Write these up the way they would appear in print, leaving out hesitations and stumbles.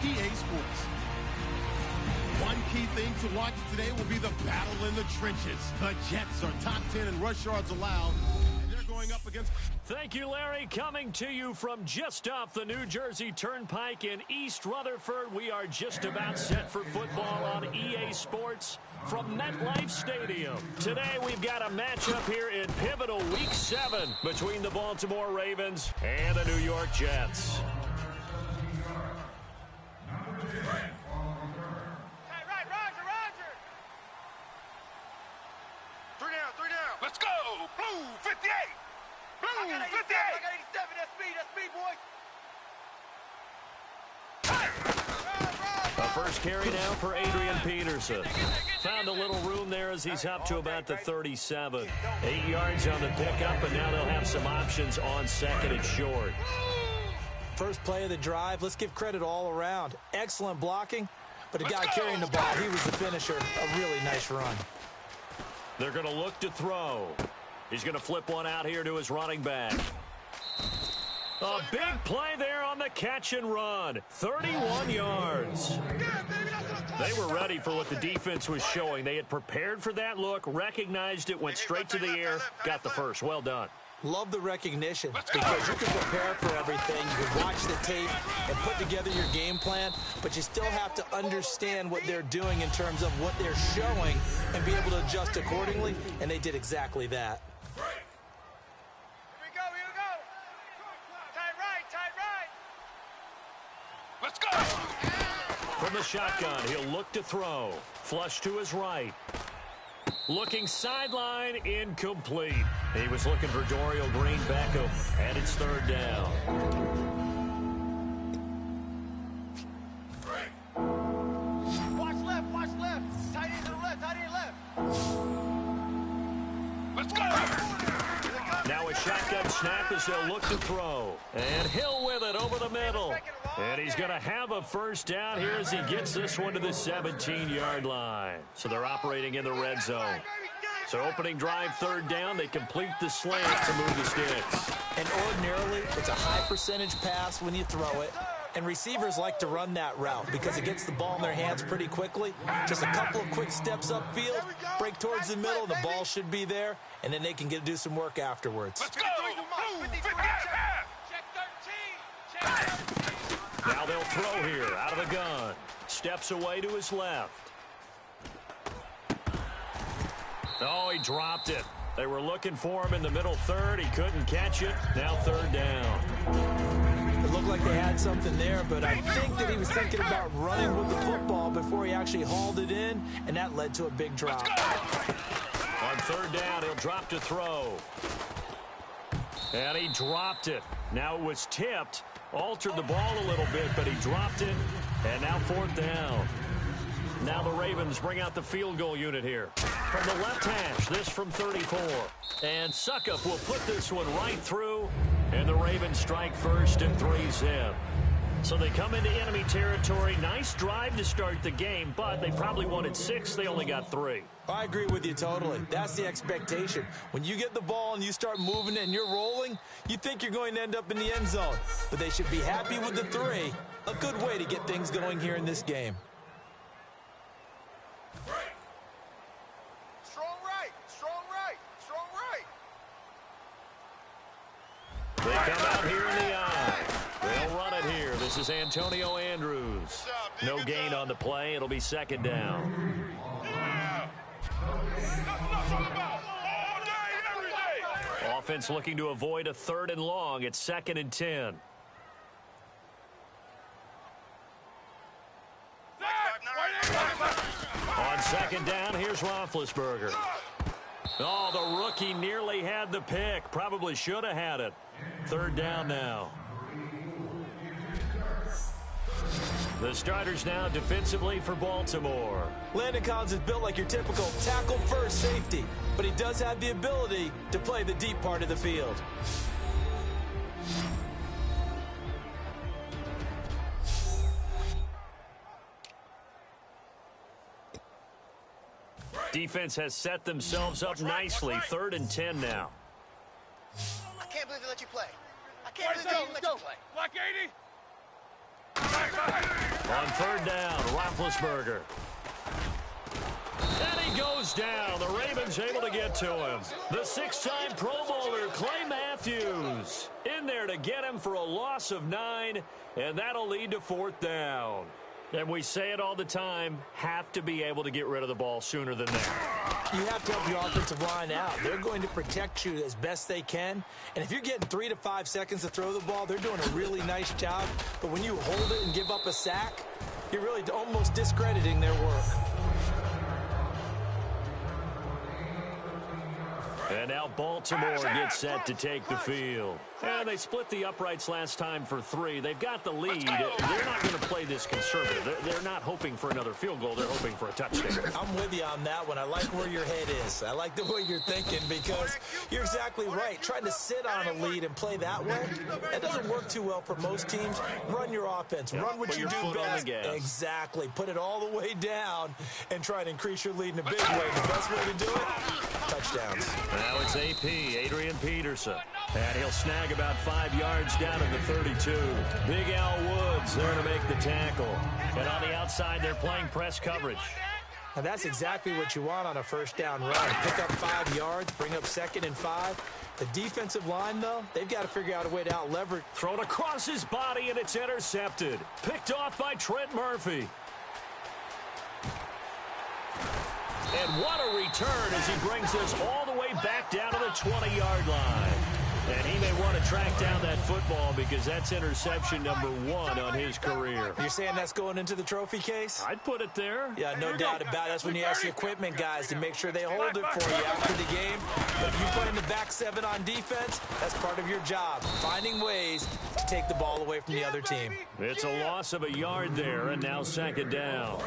EA Sports. One key thing to watch today will be the battle in the trenches. The Jets are top 10 in rush yards allowed, and they're going up against... Thank you, Larry. Coming to you from just off the New Jersey Turnpike in East Rutherford, we are just about set for football on EA Sports from MetLife Stadium. Today, we've got a matchup here in pivotal Week 7 between the Baltimore Ravens and the New York Jets. Let's go! Blue 58! Blue 58! I got 87. That's speed, boys. A first carry now for Adrian Peterson. Found a little room there as he's up to about the 37. 8 yards on the pickup, and now they'll have some options on second and short. First play of the drive, let's give credit all around. Excellent blocking, but the guy carrying the ball, he was the finisher. A really nice run. They're going to look to throw. He's going to flip one out here to his running back. A big play there on the catch and run. 31 yards. They were ready for what the defense was showing. They had prepared for that look, recognized it, went straight to the air, got the first. Well done. Love the recognition because you can prepare for everything. You can watch the tape and put together your game plan, but you still have to understand what they're doing in terms of what they're showing and be able to adjust accordingly, and they did exactly that. Here we go. Tight right. Let's go! From the shotgun, he'll look to throw. Flush to his right. Looking sideline, incomplete. He was looking for Dorial Green Beckham, and it's third down. Watch left. Tight end to the left. Let's go! Now a shotgun snap as they'll look to throw. And Hill with it over the middle. And he's going to have a first down here as he gets this one to the 17-yard line. So they're operating in the red zone. So opening drive, third down, they complete the slant to move the sticks. And ordinarily, it's a high percentage pass when you throw it. And receivers like to run that route because it gets the ball in their hands pretty quickly. Just a couple of quick steps upfield, break towards the middle, the ball should be there, and then they can do some work afterwards. Let's go! Now they'll throw here out of the gun. Steps away to his left. Oh, he dropped it. They were looking for him in the middle third. He couldn't catch it. Now third down. It looked like they had something there, but I think that he was thinking about running with the football before he actually hauled it in, and that led to a big drop. On third down, he'll drop to throw. And he dropped it. Now it was tipped. Altered the ball a little bit, but he dropped it. And now fourth down. Now the Ravens bring out the field goal unit here. From the left hash, this from 34. And Suckup will put this one right through. And the Ravens strike first and 3-zip. So they come into enemy territory. Nice drive to start the game, but they probably wanted 6. They only got 3. I agree with you totally. That's the expectation. When you get the ball and you start moving it and you're rolling, you think you're going to end up in the end zone. But they should be happy with the 3. A good way to get things going here in this game. They come out here in the eye. They'll run it here. This is Antonio Andrews. No gain on the play. It'll be second down. Offense looking to avoid a third and long. It's second and 10. On second down, here's Roethlisberger. Oh, the rookie nearly had the pick. Probably should have had it. Third down now. The starters now defensively for Baltimore. Landon Collins is built like your typical tackle-first safety, but he does have the ability to play the deep part of the field. Defense has set themselves up nicely. Third and 10 now. I can't believe they let you play. I can't believe they let you play. Block 80. On third down, Roethlisberger. And he goes down. The Ravens able to get to him. The 6-time Pro Bowler, Clay Matthews, in there to get him for a loss of 9, and that'll lead to fourth down. And we say it all the time, have to be able to get rid of the ball sooner than that. You have to help your offensive line out. They're going to protect you as best they can. And if you're getting 3 to 5 seconds to throw the ball, they're doing a really nice job. But when you hold it and give up a sack, you're really almost discrediting their work. And now Baltimore gets set to take the field. And they split the uprights last time for 3. They've got the lead. They're not going to play this conservative. They're not hoping for another field goal. They're hoping for a touchdown. I'm with you on that one. I like where your head is. I like the way you're thinking because you're exactly right. Trying to sit on a lead and play that way, that doesn't work too well for most teams. Run your offense. Run what you do best. Exactly. Put it all the way down and try and increase your lead in a big way. The best way to do it, touchdowns. Now it's AP, Adrian Peterson. And he'll snag about 5 yards down at the 32. Big Al Woods there to make the tackle. And on the outside, they're playing press coverage. Now that's exactly what you want on a first down run. Pick up 5 yards, bring up 2nd and 5. The defensive line, though, they've got to figure out a way to out-leverage. Thrown across his body, and it's intercepted. Picked off by Trent Murphy. And what a return as he brings us all the way back down to the 20-yard line. And he may want to track down that football because that's interception number 1 on his career. You're saying that's going into the trophy case? I'd put it there. Yeah, no doubt about it. That's when you ask the equipment guys to make sure they hold it for you after the game. But if you play in the back 7 on defense, that's part of your job, finding ways to take the ball away from the other team. It's a loss of a yard there, and now 2nd down.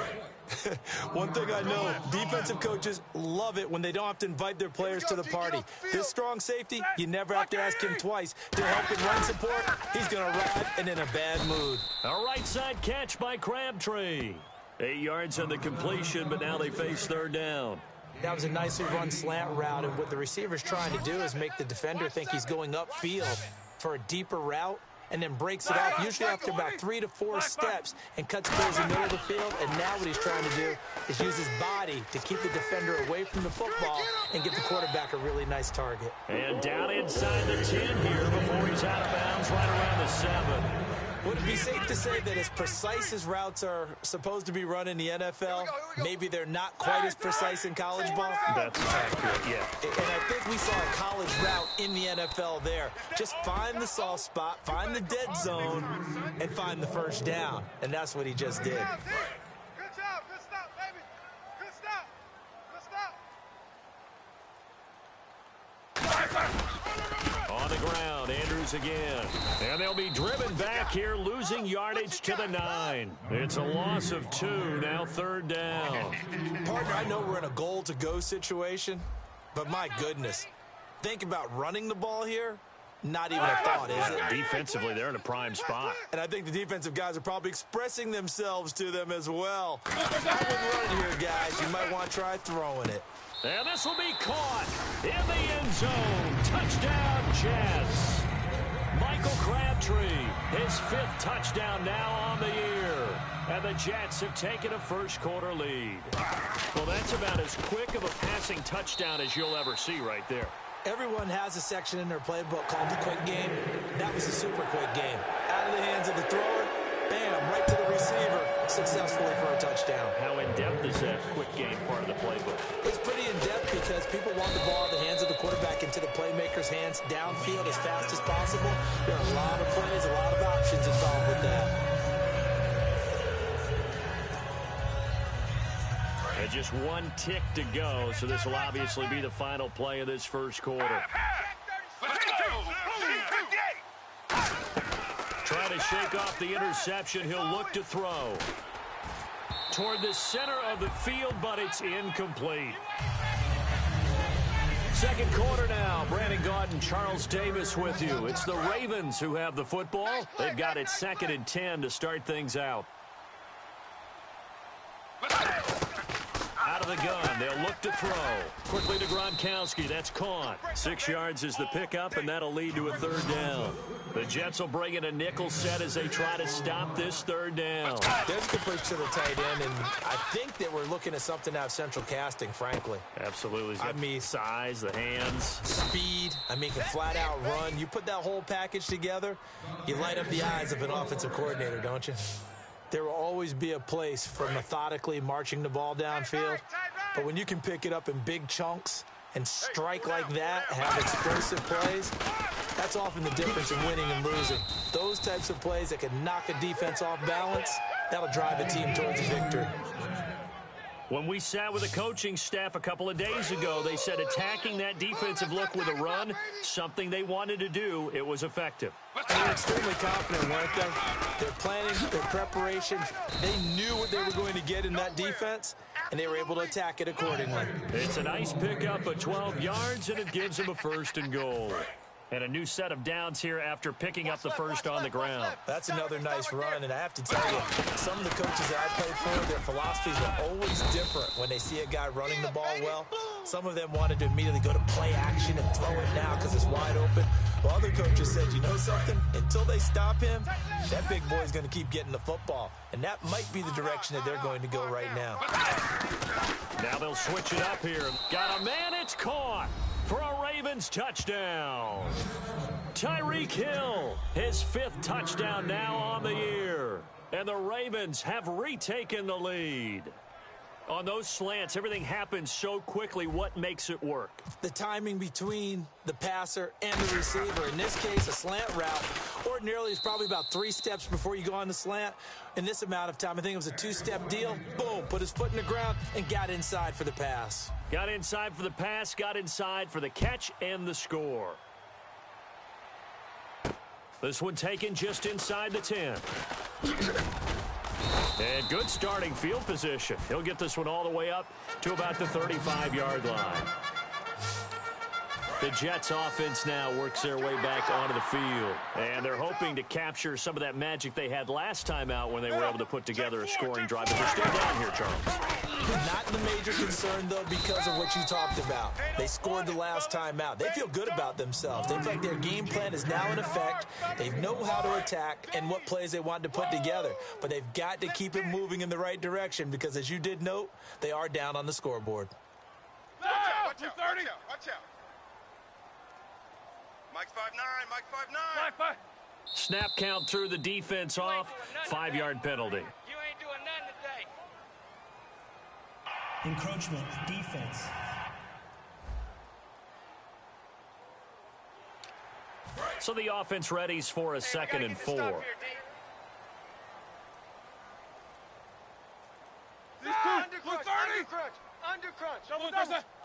One thing I know, defensive coaches love it when they don't have to invite their players to the party. This strong safety, you never have to ask him twice to help in run support. He's going to ride and in a bad mood. A right side catch by Crabtree. 8 yards on the completion, but now they face 3rd down. That was a nicely run slant route, and what the receiver's trying to do is make the defender think he's going upfield for a deeper route, and then breaks it off, usually after about 3 to 4 steps, and cuts towards the middle of the field. And now what he's trying to do is use his body to keep the defender away from the football and get the quarterback a really nice target. And down inside the 10 here before he's out of bounds right around the 7. Would it be safe to say that as precise as routes are supposed to be run in the NFL, maybe they're not quite as precise in college ball? That's accurate, yeah. And I think we saw a college route in the NFL there. Just find the soft spot, find the dead zone, and find the first down. And that's what he just did. Good job. Good stop, baby. Good stop. Good stop. On the ground, Andrews again. And they'll be driven back here, losing yardage to the 9. It's a loss of 2, now 3rd down. Partner, I know we're in a goal-to-go situation, but my goodness, think about running the ball here. Not even a thought, is it? Defensively, they're in a prime spot. And I think the defensive guys are probably expressing themselves to them as well. I wouldn't run it here, guys. You might want to try throwing it. And this will be caught in the end zone. Touchdown, Jets. Michael Crabtree, his 5th touchdown now on the year. And the Jets have taken a first-quarter lead. Well, that's about as quick of a passing touchdown as you'll ever see right there. Everyone has a section in their playbook called the quick game. That was a super quick game. Out of the hands of the thrower, bam, right to the receiver, successfully for a touchdown. How in-depth is that quick game part of the playbook? It's pretty in-depth because people want the ball in the hands of the quarterback into the playmaker's hands downfield as fast as possible. There are a lot of plays, a lot of options involved with that. And just 1 tick to go, so this will obviously be the final play of this first quarter. Trying to shake off the interception. He'll look to throw toward the center of the field, but it's incomplete. Second quarter now. Brandon Gaudin, Charles Davis with you. It's the Ravens who have the football. They've got it 2nd and 10 to start things out. Out of the gun, they'll look to throw. Quickly to Gronkowski, that's caught. 6 yards is the pickup, and that'll lead to a third down. The Jets will bring in a nickel set as they try to stop this third down. There's the push to the tight end, and I think that we're looking at something out of central casting, frankly. Absolutely. I mean, size, the hands. Speed, can flat out run. You put that whole package together, you light up the eyes of an offensive coordinator, don't you? There will always be a place for methodically marching the ball downfield, but when you can pick it up in big chunks and strike like that, have explosive plays, that's often the difference in winning and losing. Those types of plays that can knock a defense off balance, that'll drive a team towards a victory. When we sat with the coaching staff a couple of days ago, they said attacking that defensive look with a run, something they wanted to do, it was effective. They were extremely confident, weren't they? Their planning, their preparation, they knew what they were going to get in that defense, and they were able to attack it accordingly. It's a nice pickup of 12 yards, and it gives them a first and goal. And a new set of downs here after picking up the first on the ground. That's another nice run, and I have to tell you, some of the coaches that I played for, their philosophies are always different when they see a guy running the ball well. Some of them wanted to immediately go to play action and throw it now because it's wide open. While other coaches said, you know something? Until they stop him, that big boy's going to keep getting the football. And that might be the direction that they're going to go right now. Now they'll switch it up here. Got a man, it's caught for a Ravens touchdown. Tyreek Hill, his 5th touchdown now on the year. And the Ravens have retaken the lead. On those slants, everything happens so quickly. What makes it work? The timing between the passer and the receiver. In this case, a slant route ordinarily is probably about 3 steps before you go on the slant. In this amount of time, I think it was a 2-step deal. Boom, put his foot in the ground and got inside for the pass. Got inside for the pass, got inside for the catch and the score. This one taken just inside the 10. And good starting field position. He'll get this one all the way up to about the 35-yard line. The Jets offense now works their way back onto the field. And they're hoping to capture some of that magic they had last time out when they were able to put together a scoring drive. But they're still down here, Charles. Not the major concern, though, because of what you talked about. They scored the last time out. They feel good about themselves. They feel like their game plan is now in effect. They know how to attack and what plays they want to put together. But they've got to keep it moving in the right direction because, as you did note, they are down on the scoreboard. Watch out, 230. Watch out. Mike's 5'9", Mike's 5'9". Snap count threw the defense off. 5-yard penalty. You ain't doing nothing today. Encroachment, defense. So the offense readies for a 2nd and 4. Under crunch.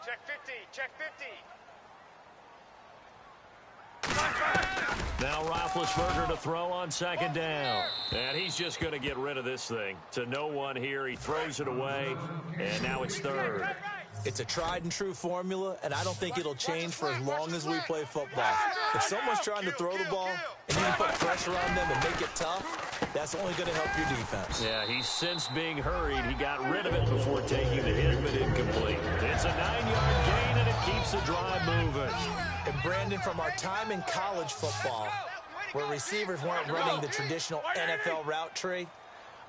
Check 50, check 50. Now Roethlisberger to throw on 2nd down. And he's just going to get rid of this thing. To no one here. He throws it away. And now it's 3rd. It's a tried and true formula, and I don't think it'll change for as long as we play football. If someone's trying to throw the ball and you can put pressure on them and make it tough, that's only going to help your defense. Yeah, he's since being hurried. He got rid of it before taking the hit, but incomplete. It's a 9-yard gain, and it keeps the drive moving. And Brandon, from our time in college football, where receivers weren't running the traditional NFL route tree,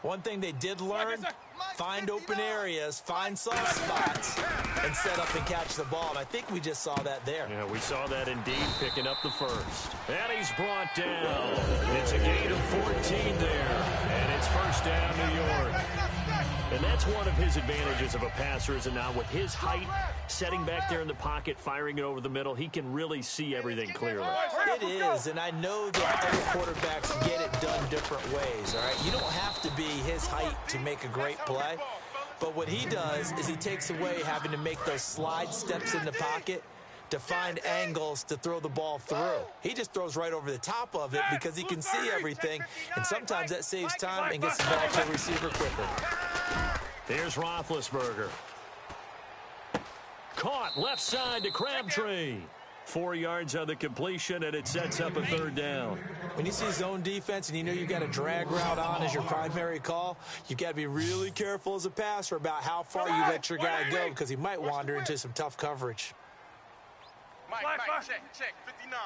one thing they did learn, find open areas, find soft spots, and set up and catch the ball. And I think we just saw that there. Yeah, we saw that indeed, picking up the first. And he's brought down. It's a gain of 14 there. And it's 1st down, New York. And that's one of his advantages of a passer, is now with his height, setting back there in the pocket, firing it over the middle, he can really see everything clearly. It is, and I know that other quarterbacks get it done different ways, all right? You don't have to be his height to make a great play, but what he does is he takes away having to make those slide steps in the pocket to find angles to throw the ball through. He just throws right over the top of it because he can see everything, and sometimes that saves time and gets the ball to the receiver quicker. Here's Roethlisberger. Caught left side to Crabtree. 4 yards on the completion, and it sets up a third down. When you see zone defense and you know you've got a drag route on as your primary call, you've got to be really careful as a passer about how far you let your guy go because he might wander into some tough coverage. Mike, check. 59.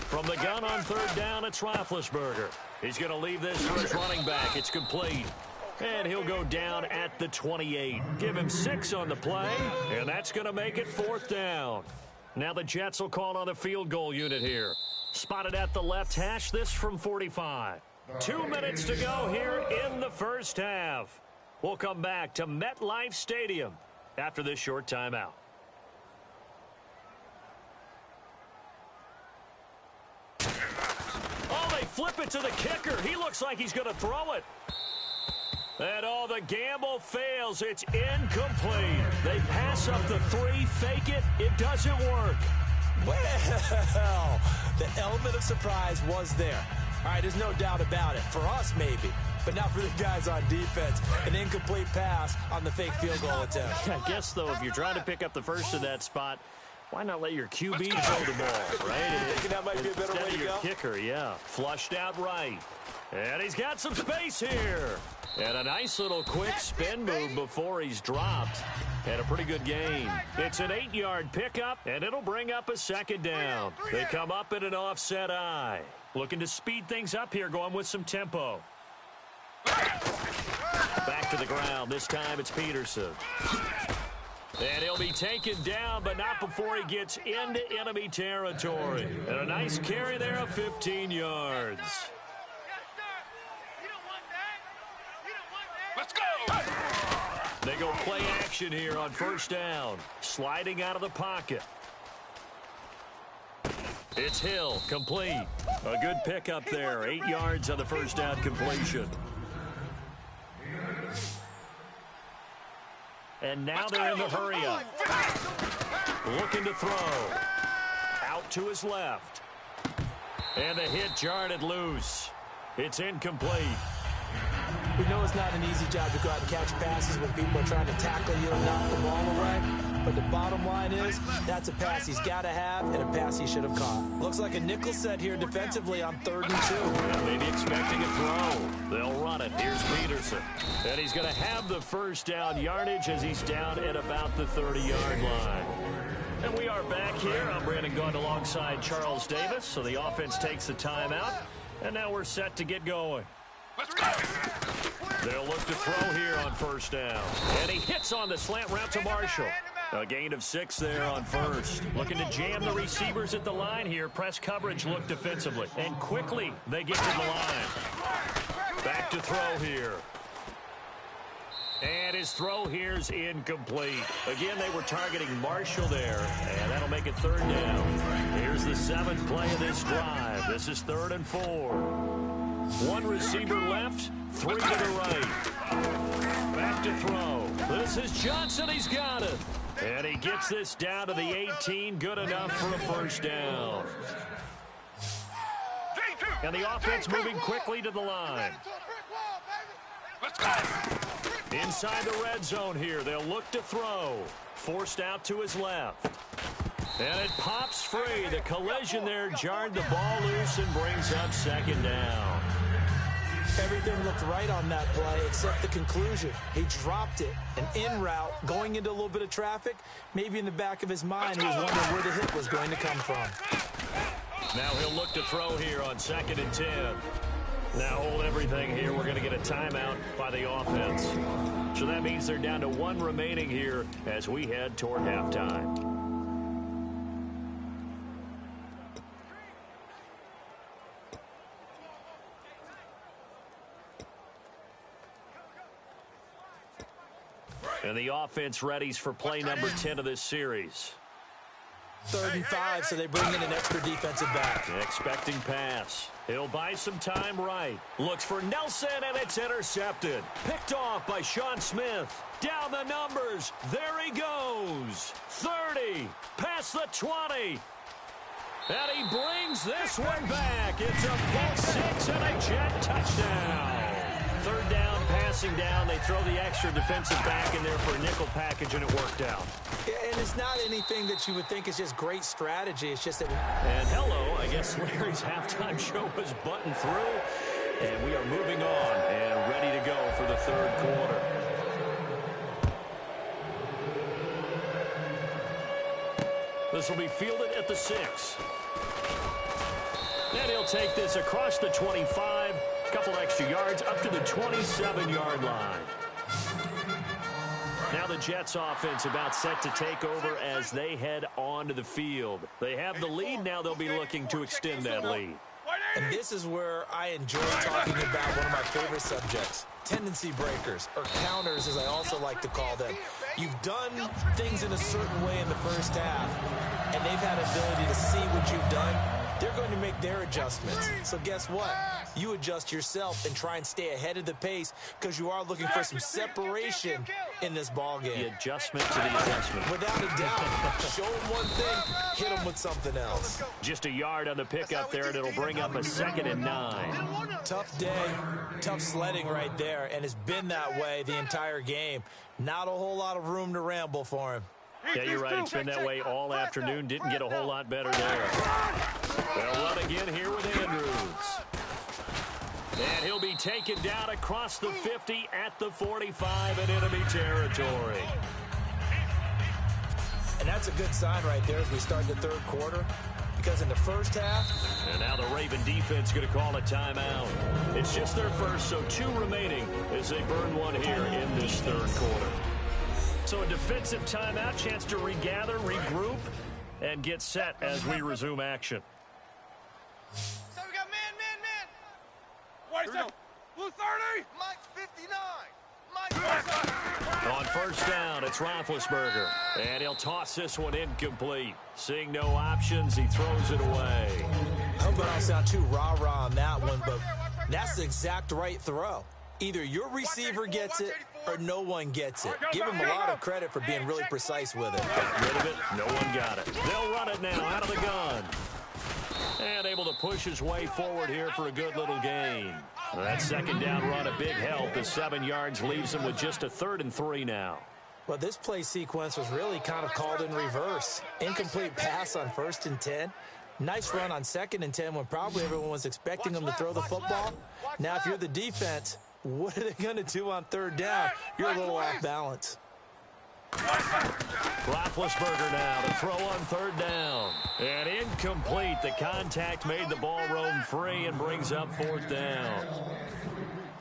From the gun on third down, it's Roethlisberger. He's going to leave this for his running back. It's complete. And he'll go down at the 28. Give him 6 on the play, and that's going to make it 4th down. Now the Jets will call on the field goal unit here. Spotted at the left hash, this from 45. 2 minutes to go here in the first half. We'll come back to MetLife Stadium after this short timeout. Oh, they flip it to the kicker. He looks like he's going to throw it. And the gamble fails. It's incomplete. They pass up the 3, fake it. It doesn't work. Well, the element of surprise was there. All right, there's no doubt about it. For us, maybe. But not for the guys on defense. An incomplete pass on the fake field goal attempt. I guess, though, if you're trying to pick up the first in that spot, why not let your QB throw the ball, right? Thinking that might be a better way to go? Kicker, yeah. Flushed out right. And he's got some space here. And a nice little quick spin move before he's dropped. And a pretty good gain. It's an 8-yard pickup, and it'll bring up a second down. They come up in an offset eye. Looking to speed things up here, going with some tempo. Back to the ground. This time it's Peterson. And he'll be taken down, but not before he gets into enemy territory. And a nice carry there of 15 yards. Let's go! They go play action here on first down. Sliding out of the pocket. It's Hill, complete. A good pickup there. 8 yards on the first down completion. And now they're in the hurry-up. Looking to throw. Out to his left. And the hit jarred loose. It's incomplete. We know it's not an easy job to go out and catch passes when people are trying to tackle you and knock the ball away. But the bottom line is, that's a pass he's got to have and a pass he should have caught. Looks like a nickel set here defensively on 3rd and 2. Yeah, maybe expecting a throw. They'll run it. Here's Peterson. And he's going to have the first down yardage as he's down at about the 30-yard line. And we are back here. I'm Brandon Gaunt alongside Charles Davis. So the offense takes the timeout. And now we're set to get going. Let's go! They'll look to throw here on first down. And he hits on the slant route to Marshall. A gain of 6 there on first. Looking to jam the receivers at the line here. Press coverage look defensively. And quickly they get to the line. Back to throw here. And his throw here's incomplete. Again, they were targeting Marshall there. And that'll make it 3rd down. Here's the 7th play of this drive. This is 3rd and 4. 1 receiver left, 3 to the right. Back to throw. This is Johnson. He's got it. And he gets this down to the 18. Good enough for a first down. And the offense moving quickly to the line. Let's go! Inside the red zone here. They'll look to throw. Forced out to his left. And it pops free. The collision there jarred the ball loose and brings up 2nd down. Everything looked right on that play except the conclusion. He dropped it. And en route, going into a little bit of traffic, maybe in the back of his mind, he was wondering where the hit was going to come from. Now he'll look to throw here on 2nd and 10. Now hold everything here. We're going to get a timeout by the offense. So that means they're down to 1 remaining here as we head toward halftime. And the offense readies for play number 10 of this series. 3rd and 5, so they bring in an extra defensive back. Expecting pass. He'll buy some time right. Looks for Nelson, and it's intercepted. Picked off by Sean Smith. Down the numbers. There he goes. 30. Past the 20. And he brings this one back. It's a pick 6 and a Jet touchdown. 3rd down pass pressing down. They throw the extra defensive back in there for a nickel package, and it worked out. Yeah, and it's not anything that you would think is just great strategy. It's just that... And hello, I guess Larry's halftime show was buttoned through. And we are moving on and ready to go for the third quarter. This will be fielded at the 6. And he'll take this across the 25, a couple extra yards, up to the 27-yard line. Now the Jets offense about set to take over as they head onto the field. They have the lead. Now they'll be looking to extend that lead. And this is where I enjoy talking about one of my favorite subjects, tendency breakers, or counters as I also like to call them. You've done things in a certain way in the first half, and they've had ability to see what you've done. They're going to make their adjustments. So guess what? You adjust yourself and try and stay ahead of the pace because you are looking for some separation in this ball game. The adjustment to the adjustment. Without a doubt. Show them one thing, hit them with something else. Just a yard on the pickup there, and it'll bring up a 2nd and 9. Tough day, tough sledding right there, and it's been that way the entire game. Not a whole lot of room to ramble for him. Yeah, you're right. It's been that way all afternoon. Didn't get a whole lot better there. They'll run again here with Andrews. And he'll be taken down across the 50 at the 45 in enemy territory. And that's a good sign right there as we start the third quarter. Because in the first half... And now the Raven defense going to call a timeout. It's just their first, so 2 remaining as they burn one here in this third quarter. So a defensive timeout, chance to regather, regroup, and get set as we resume action. So we got man. Wait a second. Blue 30. Mike's 59. Mike's On first down, it's Roethlisberger. And he'll toss this one incomplete. Seeing no options, he throws it away. I hope I don't sound too rah-rah on that one, but that's the exact right throw. Either your receiver gets it or no one gets it. Give him a lot of credit for being really precise with it. Got rid of it. No one got it. They'll run it now out of the gun. And able to push his way forward here for a good little gain. That second down run, a big help as 7 yards leaves him with just a 3rd and 3 now. Well, this play sequence was really kind of called in reverse. Incomplete pass on 1st and 10. Nice run on 2nd and 10 when probably everyone was expecting him to throw the football. Now, if you're the defense, what are they going to do on 3rd down? You're a little off balance. Roethlisberger now to throw on 3rd down. And incomplete. The contact made the ball roam free and brings up 4th down.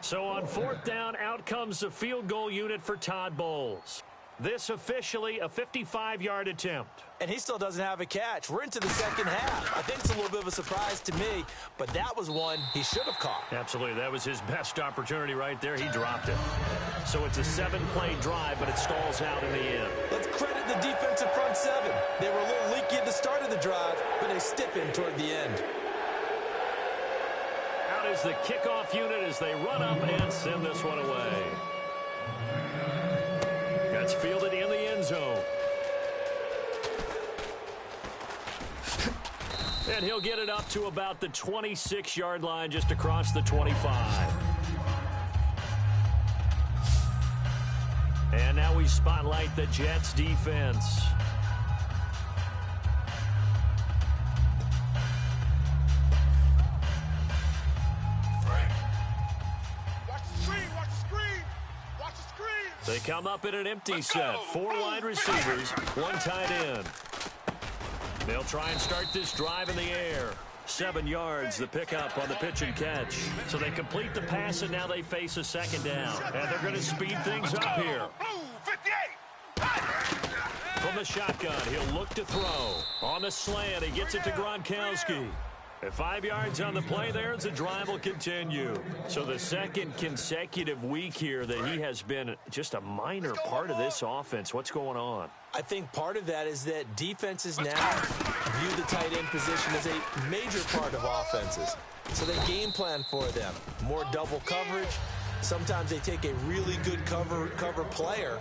So on 4th down, out comes the field goal unit for Todd Bowles. This officially a 55-yard attempt. And he still doesn't have a catch. We're into the second half. I think it's a little bit of a surprise to me, but that was one he should have caught. Absolutely. That was his best opportunity right there. He dropped it. So it's a 7-play drive, but it stalls out in the end. Let's credit the defensive front 7. They were a little leaky at the start of the drive, but they stiffened toward the end. Out is the kickoff unit as they run up and send this one away. That's fielded in the end zone. And he'll get it up to about the 26-yard line just across the 25. And now we spotlight the Jets defense. They come up in an empty set. 4 wide receivers, 1 tight end. They'll try and start this drive in the air. 7 yards, the pickup on the pitch and catch. So they complete the pass, and now they face a 2nd down. And they're going to speed things up here. From the shotgun, he'll look to throw. On the slant, he gets it to Gronkowski. At 5 yards on the play there, the drive will continue. So the second consecutive week here that he has been just a minor part of this offense. What's going on? I think part of that is that defenses now view the tight end position as a major part of offenses. So they game plan for them. More double coverage. Sometimes they take a really good cover player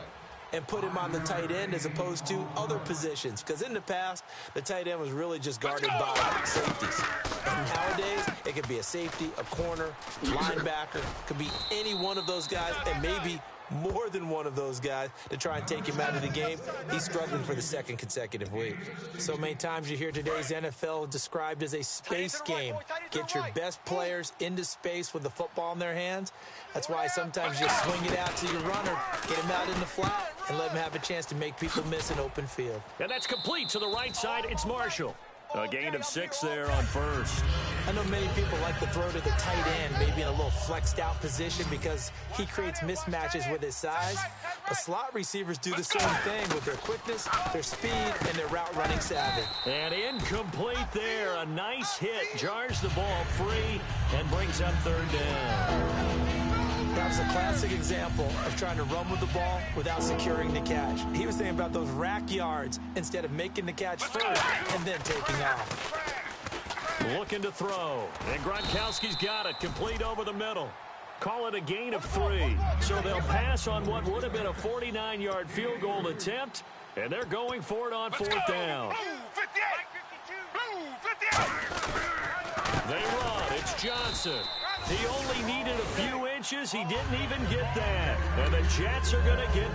and put him on the tight end as opposed to other positions. Because in the past, the tight end was really just guarded by safeties. And nowadays, it could be a safety, a corner, linebacker. Could be any one of those guys, and maybe more than one of those guys to try and take him out of the game. He's struggling for the second consecutive week. So many times you hear today's NFL described as a space game. Get your best players into space with the football in their hands. That's why sometimes you swing it out to your runner, get him out in the flat, and let him have a chance to make people miss an open field. And that's complete to the right side. It's Marshall. A gain of 6 there on first. I know many people like to throw to the tight end, maybe in a little flexed out position because he creates mismatches with his size. But slot receivers do the same thing with their quickness, their speed, and their route running savvy. And incomplete there. A nice hit. Jars the ball free and brings up third down. That was a classic example of trying to run with the ball without securing the catch. He was thinking about those rack yards instead of making the catch first and then taking off. Looking to throw. And Gronkowski's got it. Complete over the middle. Call it a gain of 3. So they'll pass on what would have been a 49-yard field goal attempt. And they're going for it on fourth down. Blue 58. They run. It's Johnson. He only needed a few inches. He didn't even get that. And the Jets are going to get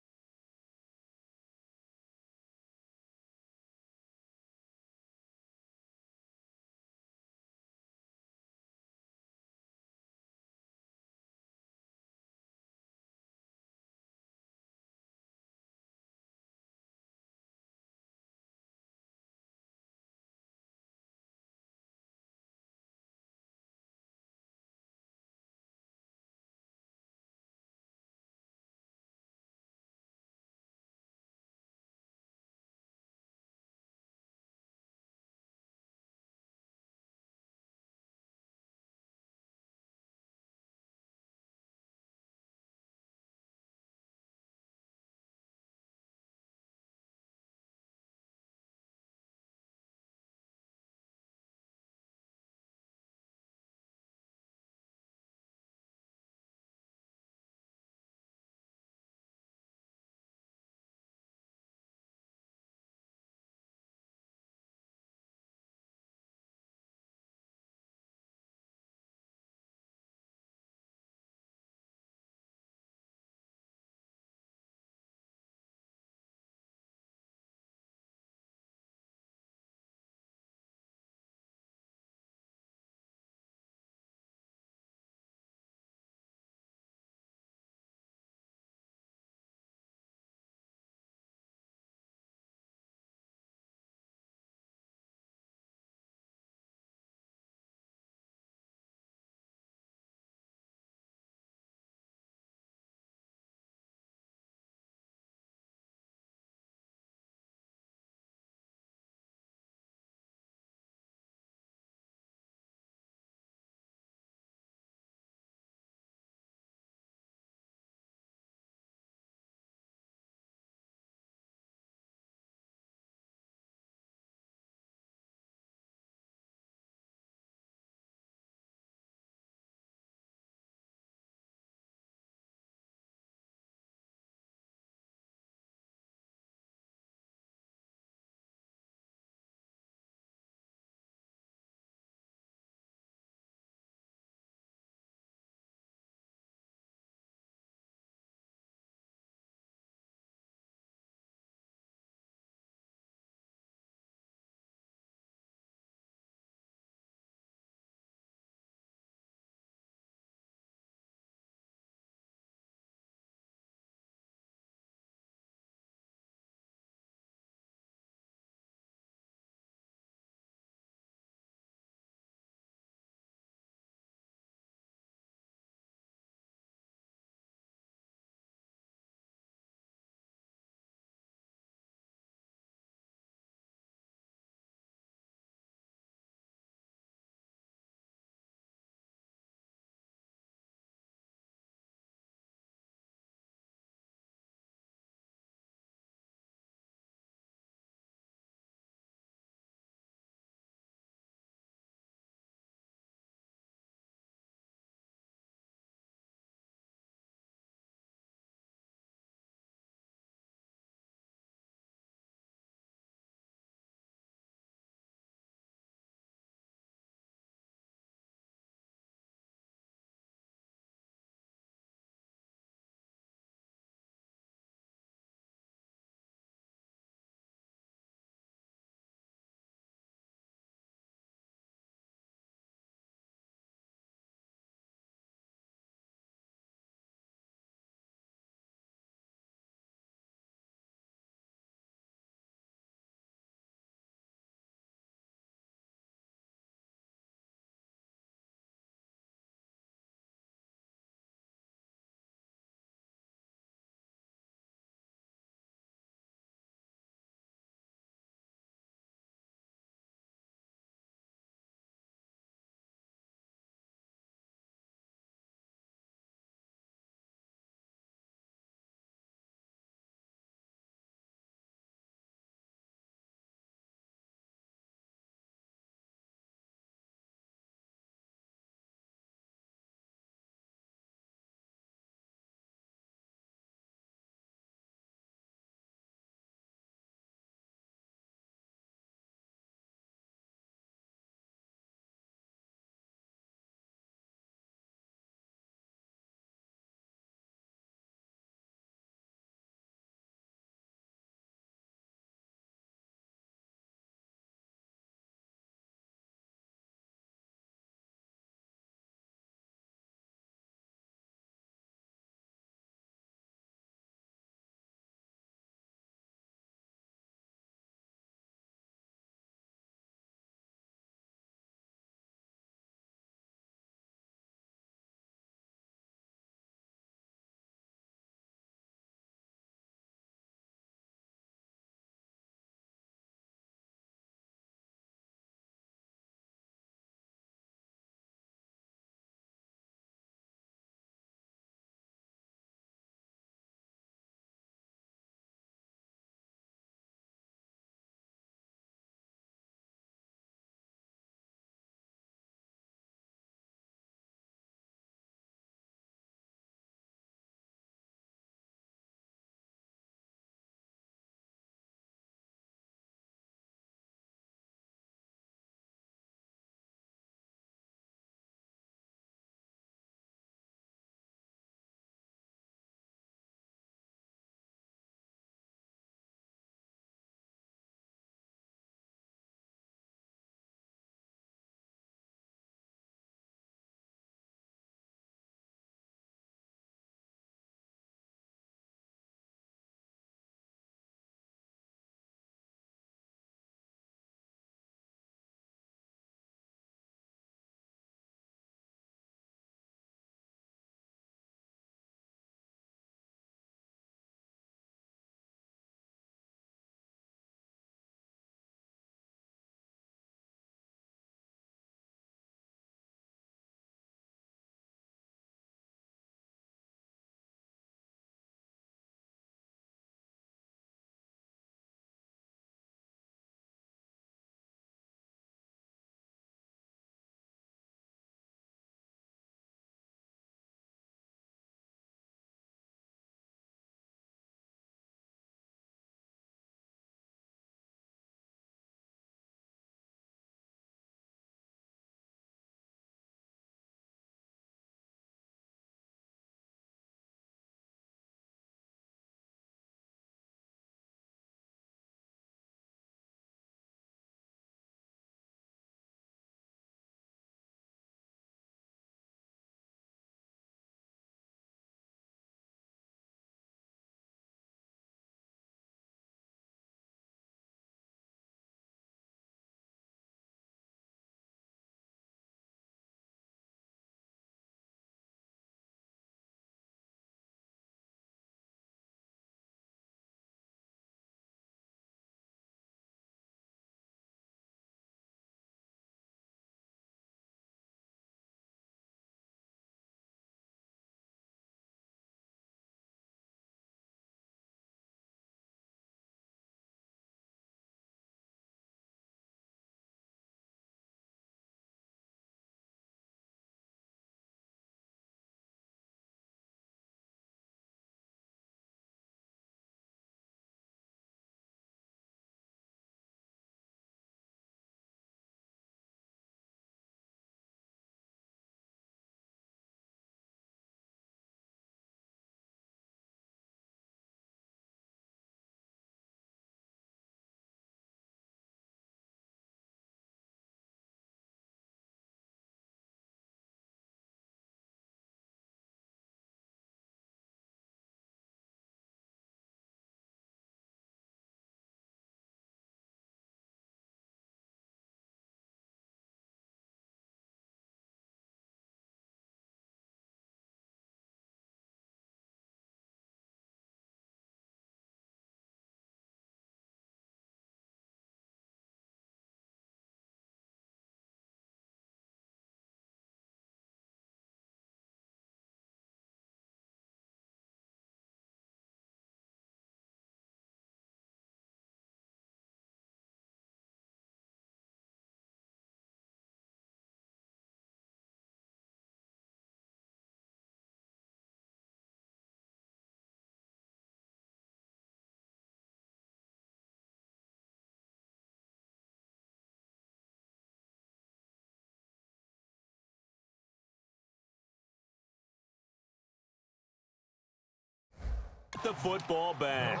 The football back.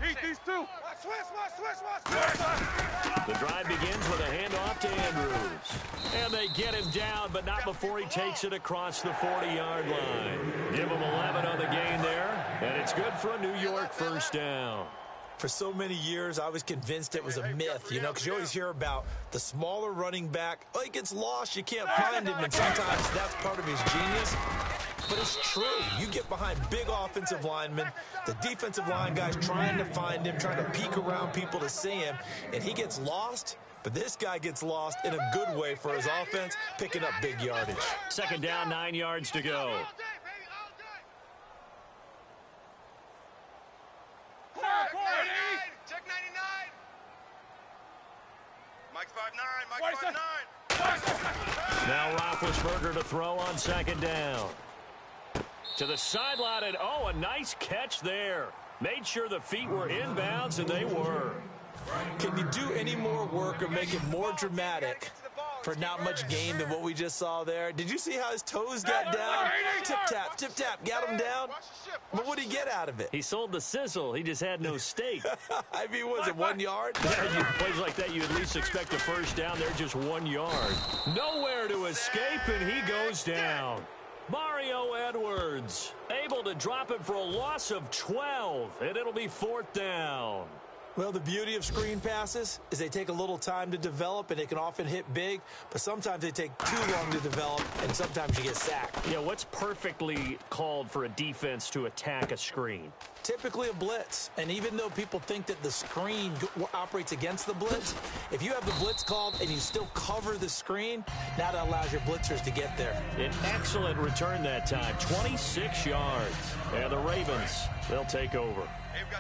Eat these two. The drive begins with a handoff to Andrews. And they get him down, but not before he takes it across the 40-yard line. Give him 11 on the gain there, and it's good for a New York first down. For so many years, I was convinced it was a myth, because you always hear about the smaller running back. Oh, he gets lost, you can't find him, and sometimes that's part of his genius. But it's true. You get behind big offensive linemen, the defensive line guys trying to find him, trying to peek around people to see him, and he gets lost. But this guy gets lost in a good way for his offense, picking up big yardage. Second down, 9 yards to go. Check 99. Mike's 5'9". Mike's 5'9". Now Roethlisberger to throw on second down. To the sideline, and a nice catch there. Made sure the feet were inbounds, and they were. Can you do any more work or make it more dramatic for not much gain than what we just saw there? Did you see how his toes got down? Tip-tap, got him down. But what did he get out of it? He sold the sizzle. He just had no steak. I mean, was it 1 yard? Yeah, plays like that, you at least expect a first down. They're just 1 yard. Nowhere to escape, and he goes down. Mario Edwards able to drop it for a loss of 12, and it'll be fourth down. Well, the beauty of screen passes is they take a little time to develop, and they can often hit big, but sometimes they take too long to develop, and sometimes you get sacked. Yeah, what's perfectly called for a defense to attack a screen? Typically a blitz, and even though people think that the screen operates against the blitz, if you have the blitz called and you still cover the screen, now that allows your blitzers to get there. An excellent return that time, 26 yards. And the Ravens, they'll take over.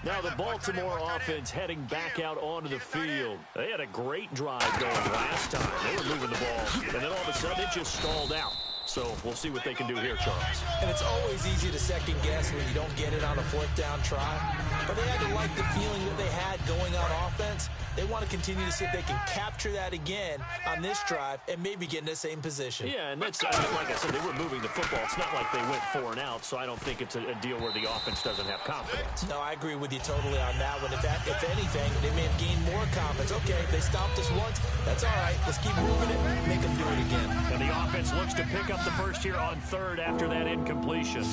Now the Baltimore offense heading back out onto the field. They had a great drive going last time. They were moving the ball, and then all of a sudden it just stalled out. So we'll see what they can do here, Charles. And it's always easy to second guess when you don't get it on a fourth down try. But they had to like the feeling that they had going on offense. They want to continue to see if they can capture that again on this drive and maybe get in the same position. Yeah, and that's, like I said, they were moving the football. It's not like they went 4 and out, so I don't think it's a deal where the offense doesn't have confidence. No, I agree with you totally on that one. If anything, they may have gained more confidence. Okay, they stopped us once. That's all right. Let's keep moving it. Make them do it again. And the offense looks to pick up the first here on third after that incompletion.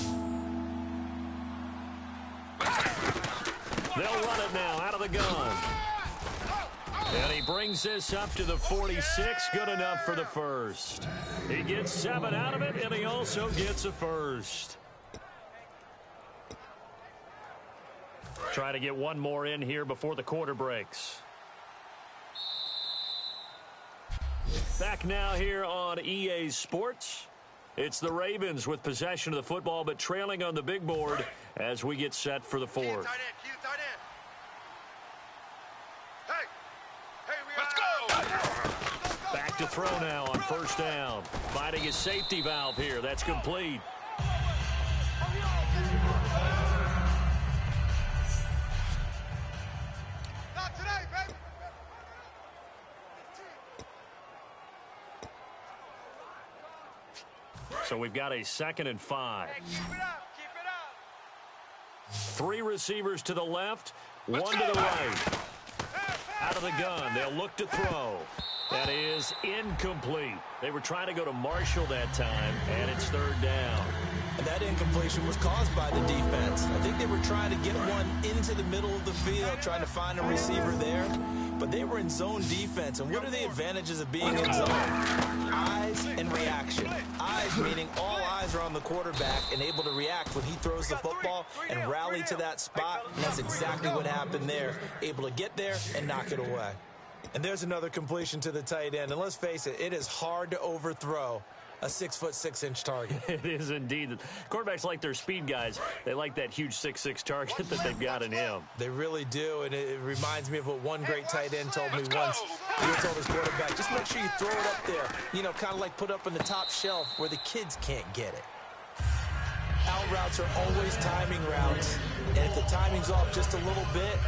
They'll run it now out of the gun. And he brings this up to the 46. Good enough for the first. He gets 7 out of it, and he also gets a first. Try to get one more in here before the quarter breaks. Back now here on EA Sports. It's the Ravens with possession of the football, but trailing on the big board as we get set for the fourth. Let's go! Back to throw now on first down. Finding his safety valve here. That's complete. Not today, baby! So we've got a 2nd and 5. Hey, keep it up, keep it up. 3 receivers to the left, 1 to the right. Out of the gun, they'll look to throw. That is incomplete. They were trying to go to Marshall that time, and it's 3rd down. And that incompletion was caused by the defense. I think they were trying to get one into the middle of the field, trying to find a receiver there. But they were in zone defense. And what are the advantages of being in zone? Eyes and reaction. Eyes meaning all eyes are on the quarterback and able to react when he throws the football and rally to that spot. And that's exactly what happened there. Able to get there and knock it away. And there's another completion to the tight end. And let's face it, it is hard to overthrow a 6'6" target. It is indeed. Quarterbacks like their speed guys. They like that huge 6'6" target that they've got in him. They really do, and it reminds me of what one great tight end told me once. He told his quarterback, just make sure you throw it up there, kind of like put up on the top shelf where the kids can't get it. Out routes are always timing routes, and if the timing's off just a little bit,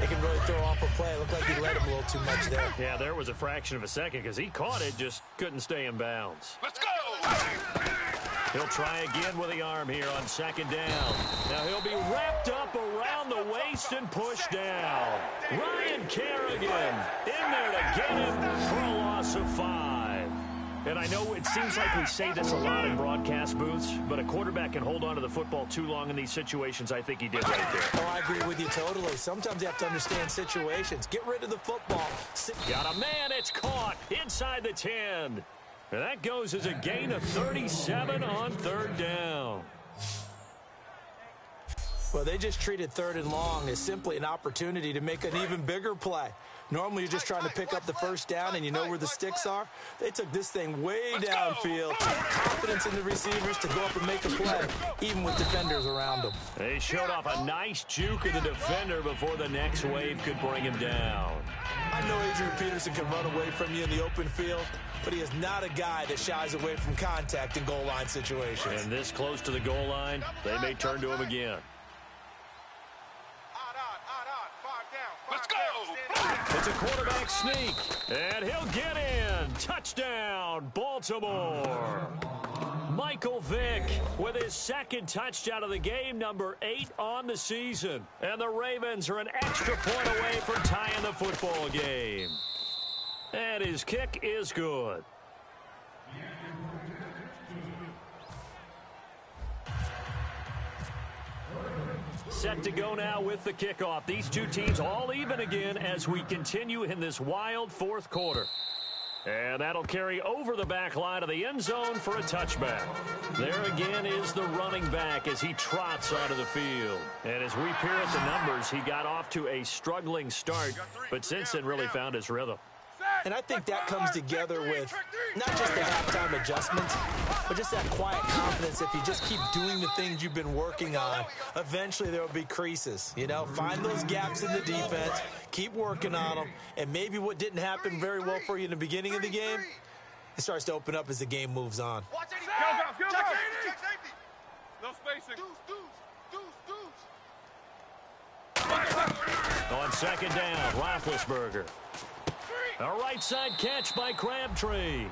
it can really throw off a play. It looked like he let him a little too much there. Yeah, there was a fraction of a second because he caught it, just couldn't stay in bounds. Let's go! He'll try again with the arm here on second down. Now he'll be wrapped up around the waist and pushed down. Ryan Kerrigan in there to get him for a loss of 5. And I know it seems like we say this a lot in broadcast booths, but a quarterback can hold on to the football too long in these situations. I think he did right there. Oh, I agree with you totally. Sometimes you have to understand situations. Get rid of the football. Got a man, it's caught inside the 10. And that goes as a gain of 37 on third down. Well, they just treated third and long as simply an opportunity to make an even bigger play. Normally, you're just trying to pick up the first down, and you know where the sticks are. They took this thing way downfield. Confidence in the receivers to go up and make a play, even with defenders around them. They showed off a nice juke of the defender before the next wave could bring him down. I know Adrian Peterson can run away from you in the open field, but he is not a guy that shies away from contact in goal line situations. And this close to the goal line, they may turn to him again. Let's go! It's a quarterback sneak, and he'll get in. Touchdown, Baltimore. Michael Vick with his second touchdown of the game, number 8 on the season. And the Ravens are an extra point away from tying the football game. And his kick is good. Set to go now with the kickoff. These two teams all even again as we continue in this wild fourth quarter. And that'll carry over the back line of the end zone for a touchback. There again is the running back as he trots onto the field. And as we peer at the numbers, he got off to a struggling start, but since then really found his rhythm. And I think that comes together with not just the halftime adjustments, but just that quiet confidence. If you just keep doing the things you've been working on, eventually there will be creases. You know, find those gaps in the defense, keep working on them, and maybe what didn't happen very well for you in the beginning of the game, it starts to open up as the game moves on. Go! Check safety! No spacing. On second down, Roethlisberger. A right side catch by Crabtree.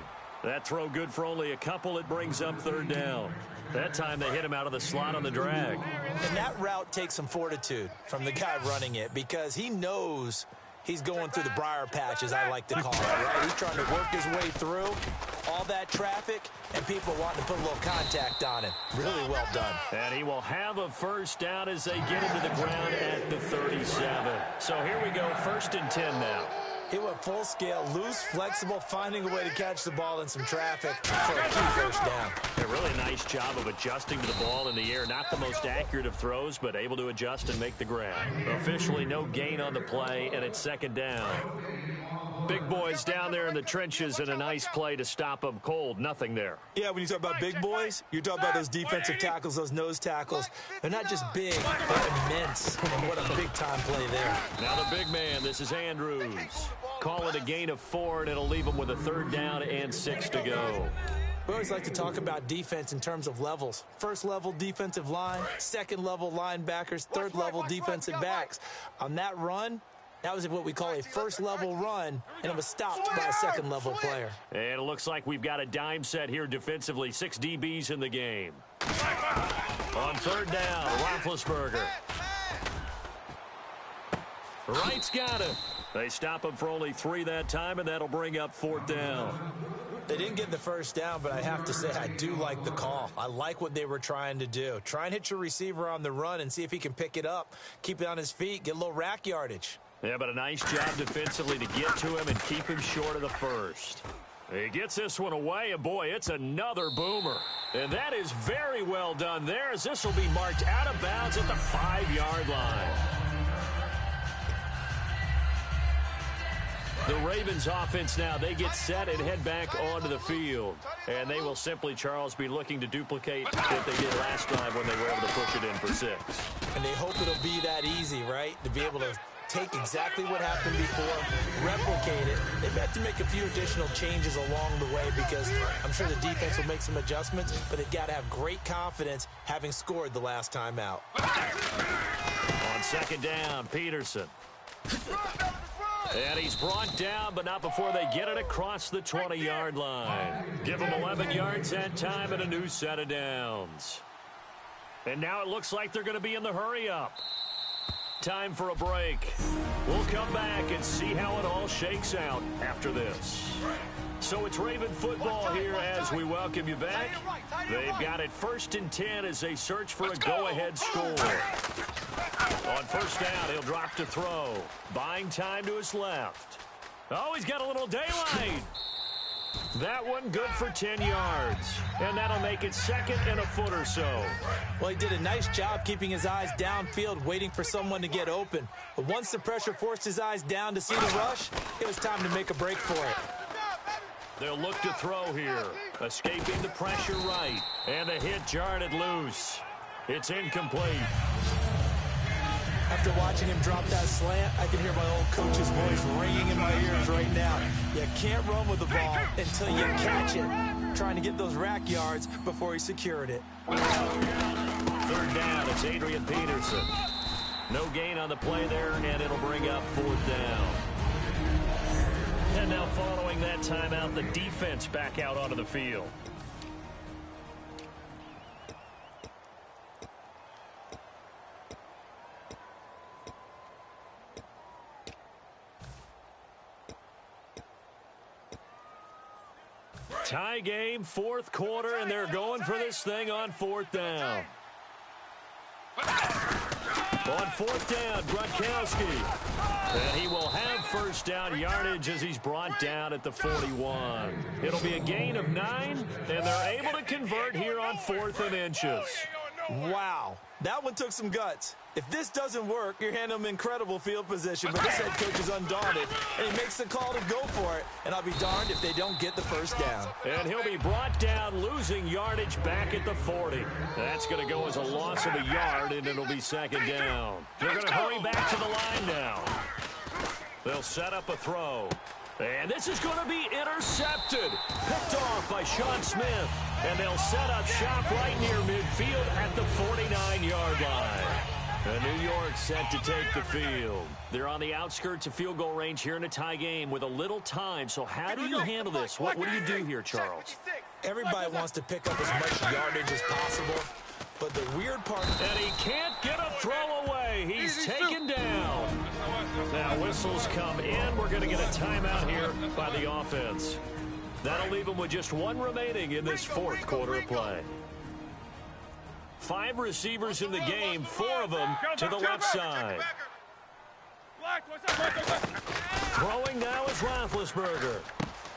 That throw good for only a couple. It brings up third down. That time they hit him out of the slot on the drag. And that route takes some fortitude from the guy running it because he knows he's going through the briar patch, as I like to call it, right? He's trying to work his way through all that traffic and people wanting to put a little contact on him. Really well done. And he will have a first down as they get him to the ground at the 37. So here we go, 1st and 10 now. He went full scale, loose, flexible, finding a way to catch the ball in some traffic for a key first down. A really nice job of adjusting to the ball in the air. Not the most accurate of throws, but able to adjust and make the grab. Officially no gain on the play, and it's second down. Big boys down there in the trenches and a nice play to stop them cold. Nothing there. Yeah, when you talk about big boys, you're talking about those defensive tackles, those nose tackles. They're not just big, they're immense. And what a big-time play there. Now the big man, this is Andrews. Call it a gain of 4, and it'll leave him with a third down and 6 to go. We always like to talk about defense in terms of levels. First level defensive line, second level linebackers, third level defensive backs. On that run, that was what we call a first level run, and it was stopped by a second level player. And it looks like we've got a dime set here defensively. 6 DBs in the game. On third down, Roethlisberger. Wright's got it. They stop him for only 3 that time, and that'll bring up 4th down. They didn't get the first down, but I have to say I do like the call. I like what they were trying to do. Try and hit your receiver on the run and see if he can pick it up, keep it on his feet, get a little rack yardage. Yeah, but a nice job defensively to get to him and keep him short of the first. He gets this one away, and boy, it's another boomer. And that is very well done there, as this will be marked out of bounds at the 5-yard line. The Ravens offense now, they get set and head back onto the field. And they will simply, Charles, be looking to duplicate what they did last time when they were able to push it in for 6. And they hope it'll be that easy, right? To be able to take exactly what happened before, replicate it. They've had to make a few additional changes along the way because I'm sure the defense will make some adjustments, but they've got to have great confidence having scored the last time out. On second down, Peterson. And he's brought down, but not before they get it across the 20-yard line. Give him 11 yards that time and a new set of downs. And now it looks like they're going to be in the hurry-up. Time for a break. We'll come back and see how it all shakes out after this. So it's Raven football here as we welcome you back. They've got it 1st and 10 as they search for a go-ahead score. On first down, he'll drop to throw. Buying time to his left. Oh, he's got a little daylight. That one good for 10 yards. And that'll make it 2nd and a foot or so. Well, he did a nice job keeping his eyes downfield, waiting for someone to get open. But once the pressure forced his eyes down to see the rush, it was time to make a break for it. They'll look to throw here. Escaping the pressure right. And the hit jarred it loose. It's incomplete. After watching him drop that slant, I can hear my old coach's voice ringing in my ears right now. You can't run with the ball until you catch it. Trying to get those rack yards before he secured it. 3rd down, it's Adrian Peterson. No gain on the play there, and it'll bring up 4th down. And now following that timeout, the defense back out onto the field. Tie game, 4th quarter, and they're going for this thing on 4th down. On 4th down, Gronkowski. And he will have 1st down yardage as he's brought down at the 41. It'll be a gain of 9, and they're able to convert here on 4th and inches. Wow, that one took some guts. If this doesn't work, you're handing him incredible field position, but this head coach is undaunted, and he makes the call to go for it, and I'll be darned if they don't get the 1st down. And he'll be brought down, losing yardage back at the 40. That's going to go as a loss of a yard, and it'll be 2nd down. They're going to hurry back to the line now. They'll set up a throw. And this is going to be intercepted. Picked off by Sean Smith. And they'll set up shop right near midfield at the 49-yard line. And New York set to take the field. They're on the outskirts of field goal range here in a tie game with a little time. So how do you handle this? What do you do here, Charles? Everybody wants to pick up as much yardage as possible. But the weird part... And he can't get a throw away. He's taken down. Now whistles come in. We're going to get a timeout here by the offense. That'll leave them with just one remaining in this 4th quarter of play. 5 receivers in the game, 4 of them to the left side. Throwing now is Roethlisberger.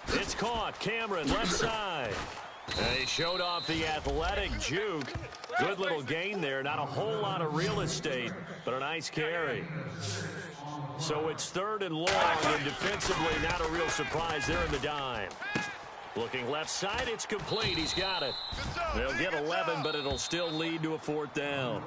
It's caught. Cameron, left side. And he showed off the athletic juke. Good little gain there. Not a whole lot of real estate, but a nice carry. So it's 3rd and long, and defensively not a real surprise there in the dime. Looking left side, it's complete. He's got it. They'll get 11, but it'll still lead to a 4th down.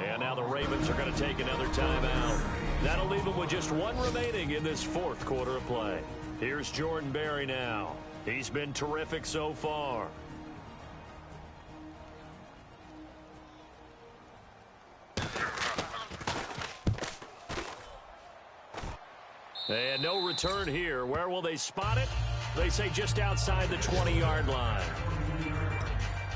And now the Ravens are going to take another timeout. That'll leave them with just one remaining in this 4th quarter of play. Here's Jordan Berry now. He's been terrific so far. And no return here. Where will they spot it? They say just outside the 20-yard line.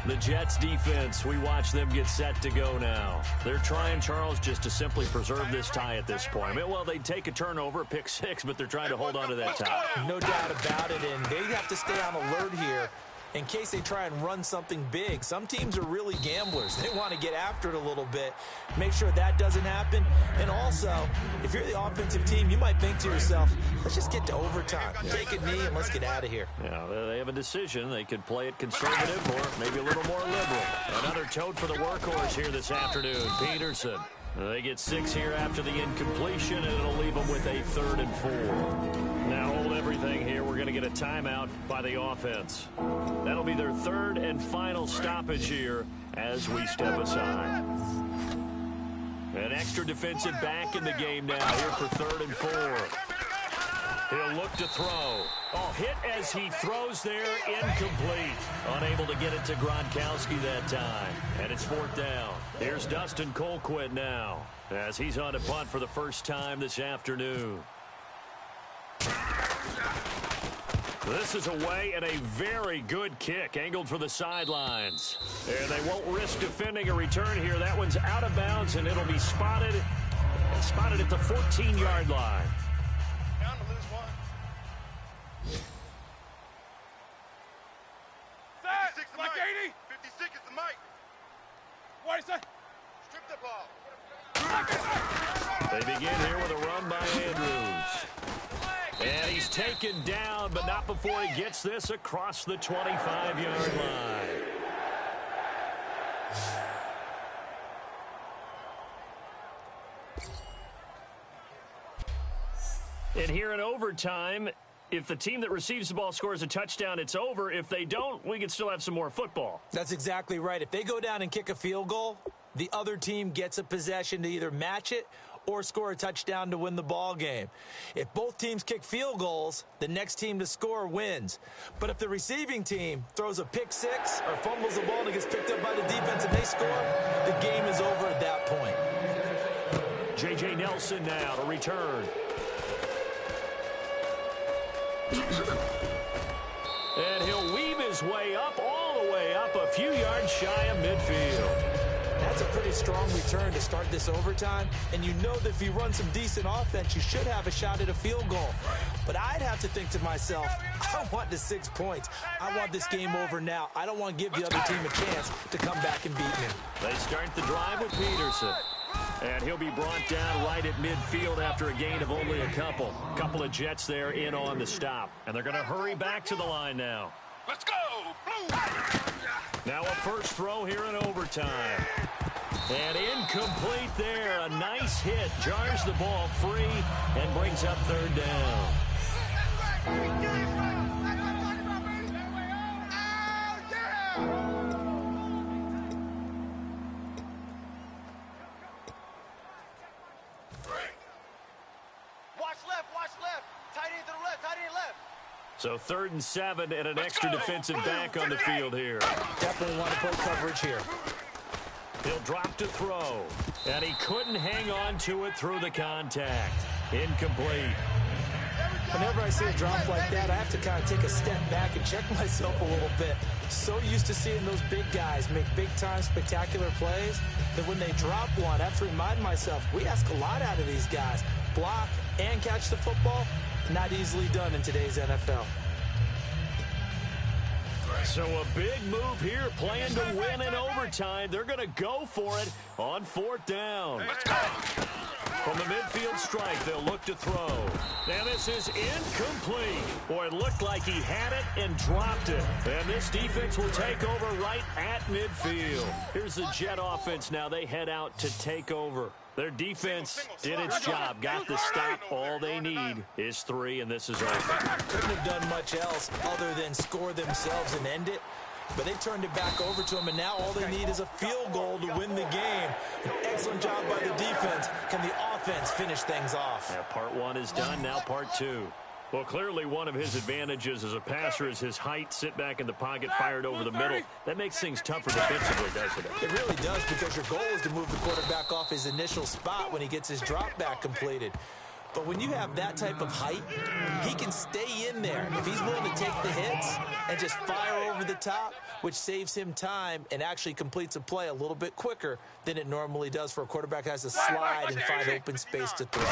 The Jets defense, we watch them get set to go now. They're trying, Charles, just to simply preserve this tie at this point. I mean, well, they take a turnover, pick 6, but they're trying to hold on to that tie. No doubt about it, and they have to stay on alert here in case they try and run something big. Some teams are really gamblers. They want to get after it a little bit, make sure that doesn't happen. And also, if you're the offensive team, you might think to yourself, let's just get to overtime. Take a knee and let's get out of here. Yeah, they have a decision. They could play it conservative or maybe a little more liberal. Another tote for the workhorse here this afternoon, Peterson. They get 6 here after the incompletion, and it'll leave them with a 3rd and 4. Now hold everything here. We're going to get a timeout by the offense. That'll be their 3rd and final stoppage here as we step aside. An extra defensive back in the game now here for 3rd and 4. He'll look to throw. Oh, hit as he throws there, incomplete. Unable to get it to Gronkowski that time. And it's 4th down. Here's Dustin Colquitt now as he's on to punt for the first time this afternoon. This is away and a very good kick angled for the sidelines. And they won't risk defending a return here. That one's out of bounds, and it'll be spotted at the 14-yard line. Down to lose one. 56 is the mic. 56 is the mic. What is that? Strip the ball. They begin here with a run by Andrews. And he's taken down, but not before he gets this across the 25-yard line. And here in overtime, if the team that receives the ball scores a touchdown, it's over. If they don't, we can still have some more football. That's exactly right. If they go down and kick a field goal, the other team gets a possession to either match it or score a touchdown to win the ball game. If both teams kick field goals, the next team to score wins. But if the receiving team throws a pick six or fumbles the ball and it gets picked up by the defense and they score, the game is over at that point. J.J. Nelson now to return. And he'll weave his way up, all the way up, a few yards shy of midfield. That's a pretty strong return to start this overtime, and you know that if you run some decent offense, you should have a shot at a field goal. But I'd have to think to myself, I want the 6 points. I want this game over now. I don't want to give the other team a chance to come back and beat me. They start the drive with Peterson. And he'll be brought down right at midfield after a gain of only a couple. Couple of Jets there in on the stop. And they're going to hurry back to the line now. Let's go, Blue! Now a first throw here in overtime. And incomplete there. A nice hit. Jars the ball free and brings up third down. Watch left. Tight end to the left, tight end left. So 3rd and 7 and an extra defensive back on the field here. Definitely want to play coverage here. He'll drop to throw. And he couldn't hang on to it through the contact. Incomplete. Whenever I see a drop like that, I have to kind of take a step back and check myself a little bit. So used to seeing those big guys make big-time spectacular plays that when they drop one, I have to remind myself, we ask a lot out of these guys. Block and catch the football, not easily done in today's NFL. So a big move here, playing to win in overtime. They're going to go for it on 4th down. From the midfield strike, they'll look to throw. Now this is incomplete. Boy, it looked like he had it and dropped it. And this defense will take over right at midfield. Here's the Jet offense now. They head out to take over. Their defense did its job, got the stop. All they need is 3, and this is over. Couldn't have done much else other than score themselves and end it. But they turned it back over to them, and now all they need is a field goal to win the game. An excellent job by the defense. Can the offense finish things off? Yeah, part 1 is done, now part 2. Well, clearly one of his advantages as a passer is his height, sit back in the pocket, fired over the middle. That makes things tougher defensively, doesn't it? It really does, because your goal is to move the quarterback off his initial spot when he gets his drop back completed. But when you have that type of height, he can stay in there. If he's willing to take the hits and just fire over the top, which saves him time and actually completes a play a little bit quicker than it normally does for a quarterback that has to slide and find open space to throw.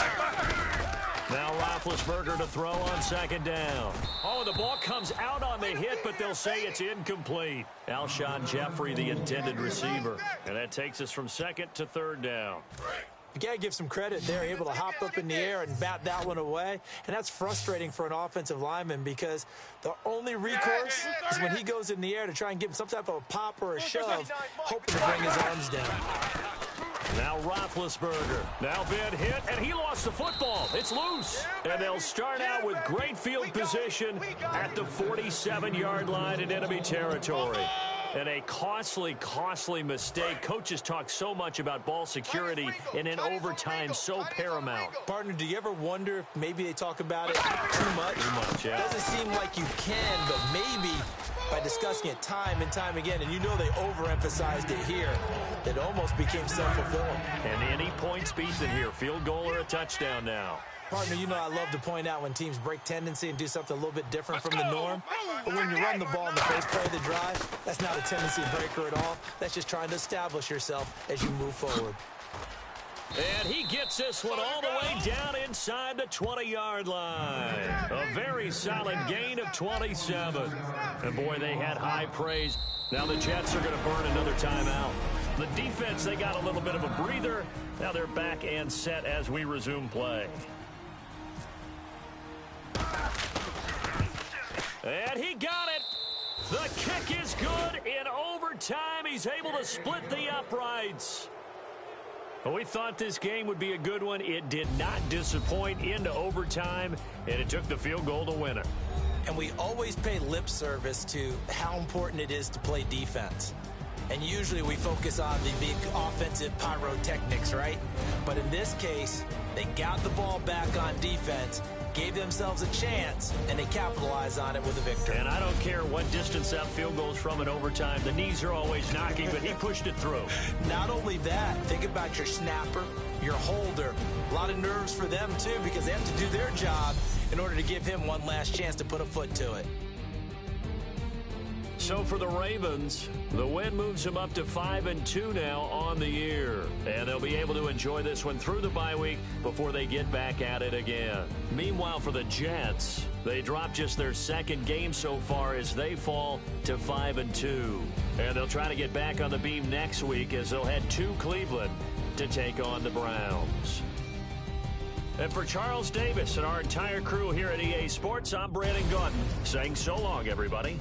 Now Roethlisberger to throw on 2nd down. Oh, the ball comes out on the hit, but they'll say it's incomplete. Alshon Jeffrey, the intended receiver. And that takes us from 2nd to 3rd down. You got to give some credit. They're able to hop up in the air and bat that one away. And that's frustrating for an offensive lineman, because the only recourse is when he goes in the air to try and give him some type of a pop or a shove, hoping to bring his arms down. Now Roethlisberger. Now bad hit, and he lost the football. It's loose. And they'll start out with great field position at the 47-yard line in enemy territory. And a costly mistake. Coaches talk so much about ball security, and in overtime, so paramount. Partner, do you ever wonder if maybe they talk about it too much? Too much, yeah. Doesn't seem like you can, but maybe by discussing it time and time again, and you know they overemphasized it here, it almost became self-fulfilling. And any points beaten here, field goal or a touchdown now. Partner, you know I love to point out when teams break tendency and do something a little bit different from the norm. But when you run the ball in the first play of the drive, that's not a tendency breaker at all. That's just trying to establish yourself as you move forward. And he gets this one all the way down inside the 20-yard line. A very solid gain of 27. And, boy, they had high praise. Now the Jets are going to burn another timeout. The defense, they got a little bit of a breather. Now they're back and set as we resume play. And he got it. The kick is good. In overtime, he's able to split the uprights. Well, we thought this game would be a good one. It did not disappoint into overtime, and it took the field goal to win it. And we always pay lip service to how important it is to play defense. And usually we focus on the big offensive pyrotechnics, right? But in this case, they got the ball back on defense, gave themselves a chance, and they capitalized on it with a victory. And I don't care what distance that field goal is from in overtime. The knees are always knocking, but he pushed it through. Not only that, think about your snapper, your holder. A lot of nerves for them, too, because they have to do their job in order to give him one last chance to put a foot to it. So for the Ravens, the win moves them up to 5-2 now on the year. And they'll be able to enjoy this one through the bye week before they get back at it again. Meanwhile, for the Jets, they dropped just their second game so far as they fall to 5-2. And they'll try to get back on the beam next week as they'll head to Cleveland to take on the Browns. And for Charles Davis and our entire crew here at EA Sports, I'm Brandon Gaudin saying so long, everybody.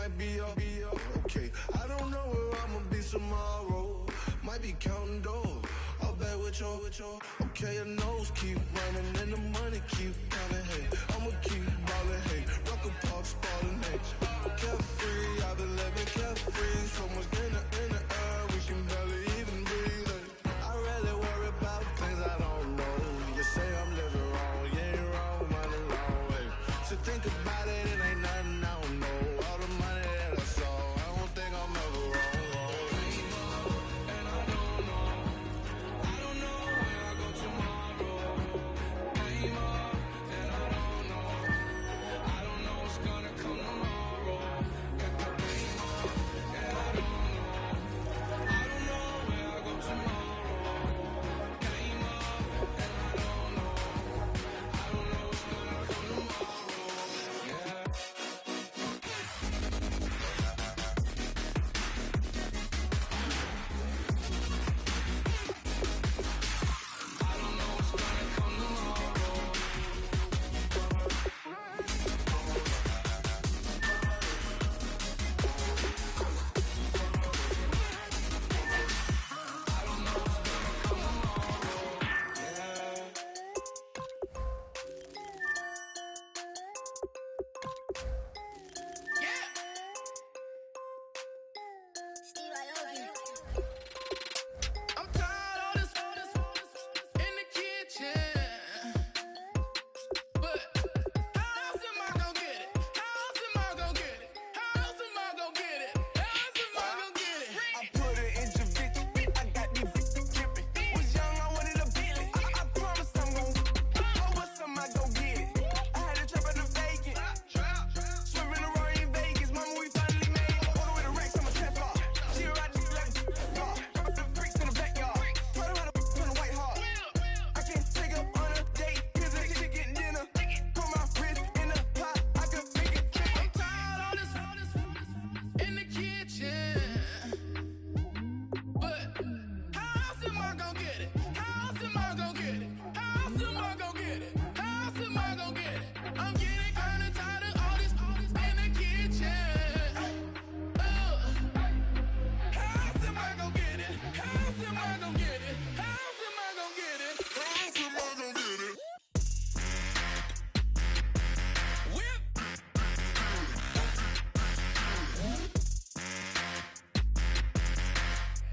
might be okay. I don't know where I'ma be tomorrow. Might be counting dough. I'll bet with your. Okay, your nose keep running and the money keep counting. Hey, I'ma keep ballin'. Hey, rock a pop spallin'. Hey, carefree. I've been living carefree. So much in the air, we can barely even breathe. Hey, I really worry about things I don't know. You say I'm living wrong, you ain't wrong, money long way. So think about it, it ain't nothing I don't know. All the money that I saw, I don't think I'm ever wrong. And I don't know where I go tomorrow. Came up, and I don't know what's gonna come tomorrow. Got the came up, and I don't know where I go tomorrow. Came up, and I don't know what's gonna come tomorrow. Yeah. I'm tired of this in the kitchen. But how else am I gonna get it? How else am I gonna get it? How else am I gonna get it? How else am I gonna get it? I put it in Javic. I got these bitches dripping. Was young, I wanted a Bentley. I promise I'm gon' what's am I gon' get it? I had a trap in the vacant. Swerving around in Vegas. Mama, we finally made it. Order with a Rex, I'm a trap car. She ride this like a car. The bricks in the backyard. Try to ride a on the white heart. I can take up on a date. Here's a chicken dinner. Put my wrist in the pot. I could make it trick. I'm tired of this in the kitchen. But how else am I gonna get it? How else am I gonna get it? How else am I gonna get it? How else am I gonna get it? I'm getting kinda tired of all this in the kitchen. How else am I gonna get it? How else am I gonna get it? How else am I gonna get it? How else am I gonna get it? Whip.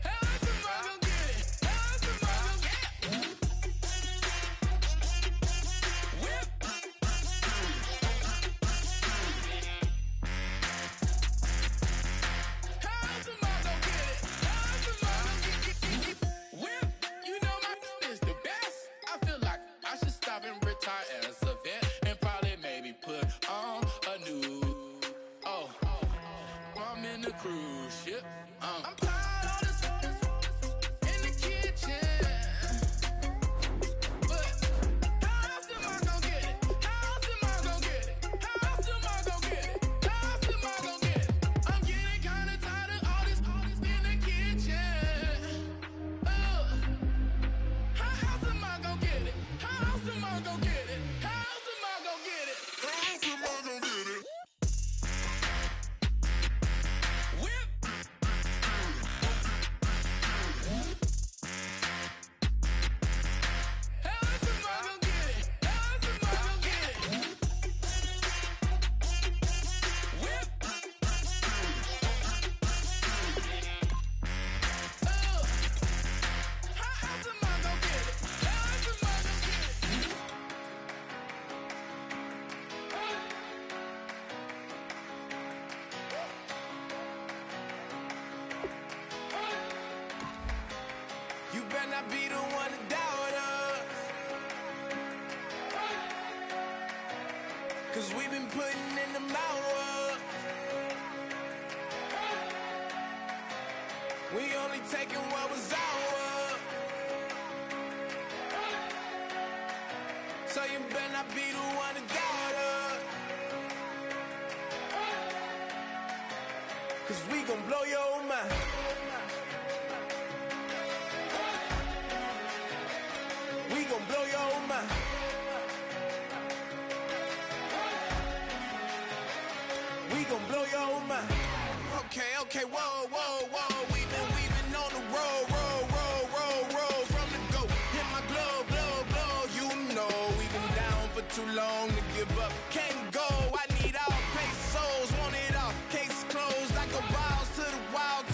How else am I gonna get it? How else am I gonna get it? Whip. How else am I gonna get it? How else am I gonna get it? Whip. You know my is the best. I feel like I should stop and retire as a vet and probably maybe put on a new. Oh, I'm in the cruise ship. I'm tired of this in the kitchen. But how else am I gonna get it? How else am I gonna get it? How else am I gonna get it? How else am I gonna get it? I'm getting kinda tired of all this in the kitchen. How else am I gonna get it? How else am I gonna get it? How else am I gonna get it? How else am I gonna get it? Whip. How else am I gonna get it? How else am I gonna get it? Whip. How else am I gonna get it? How else am I gonna get it? You better not be the one to doubt us. 'Cause we've been putting in the hours. We only taking what was ours. So you better not be the one to doubt us. 'Cause we gon' blow your mind. We gon' blow your mind. We gon' blow your mind. Okay, whoa. We've been on the road from the go. Hit my glow. You know we've been down for too long to give up. Can't go. I need all pesos, want it all. Case closed. I go wild to the wild.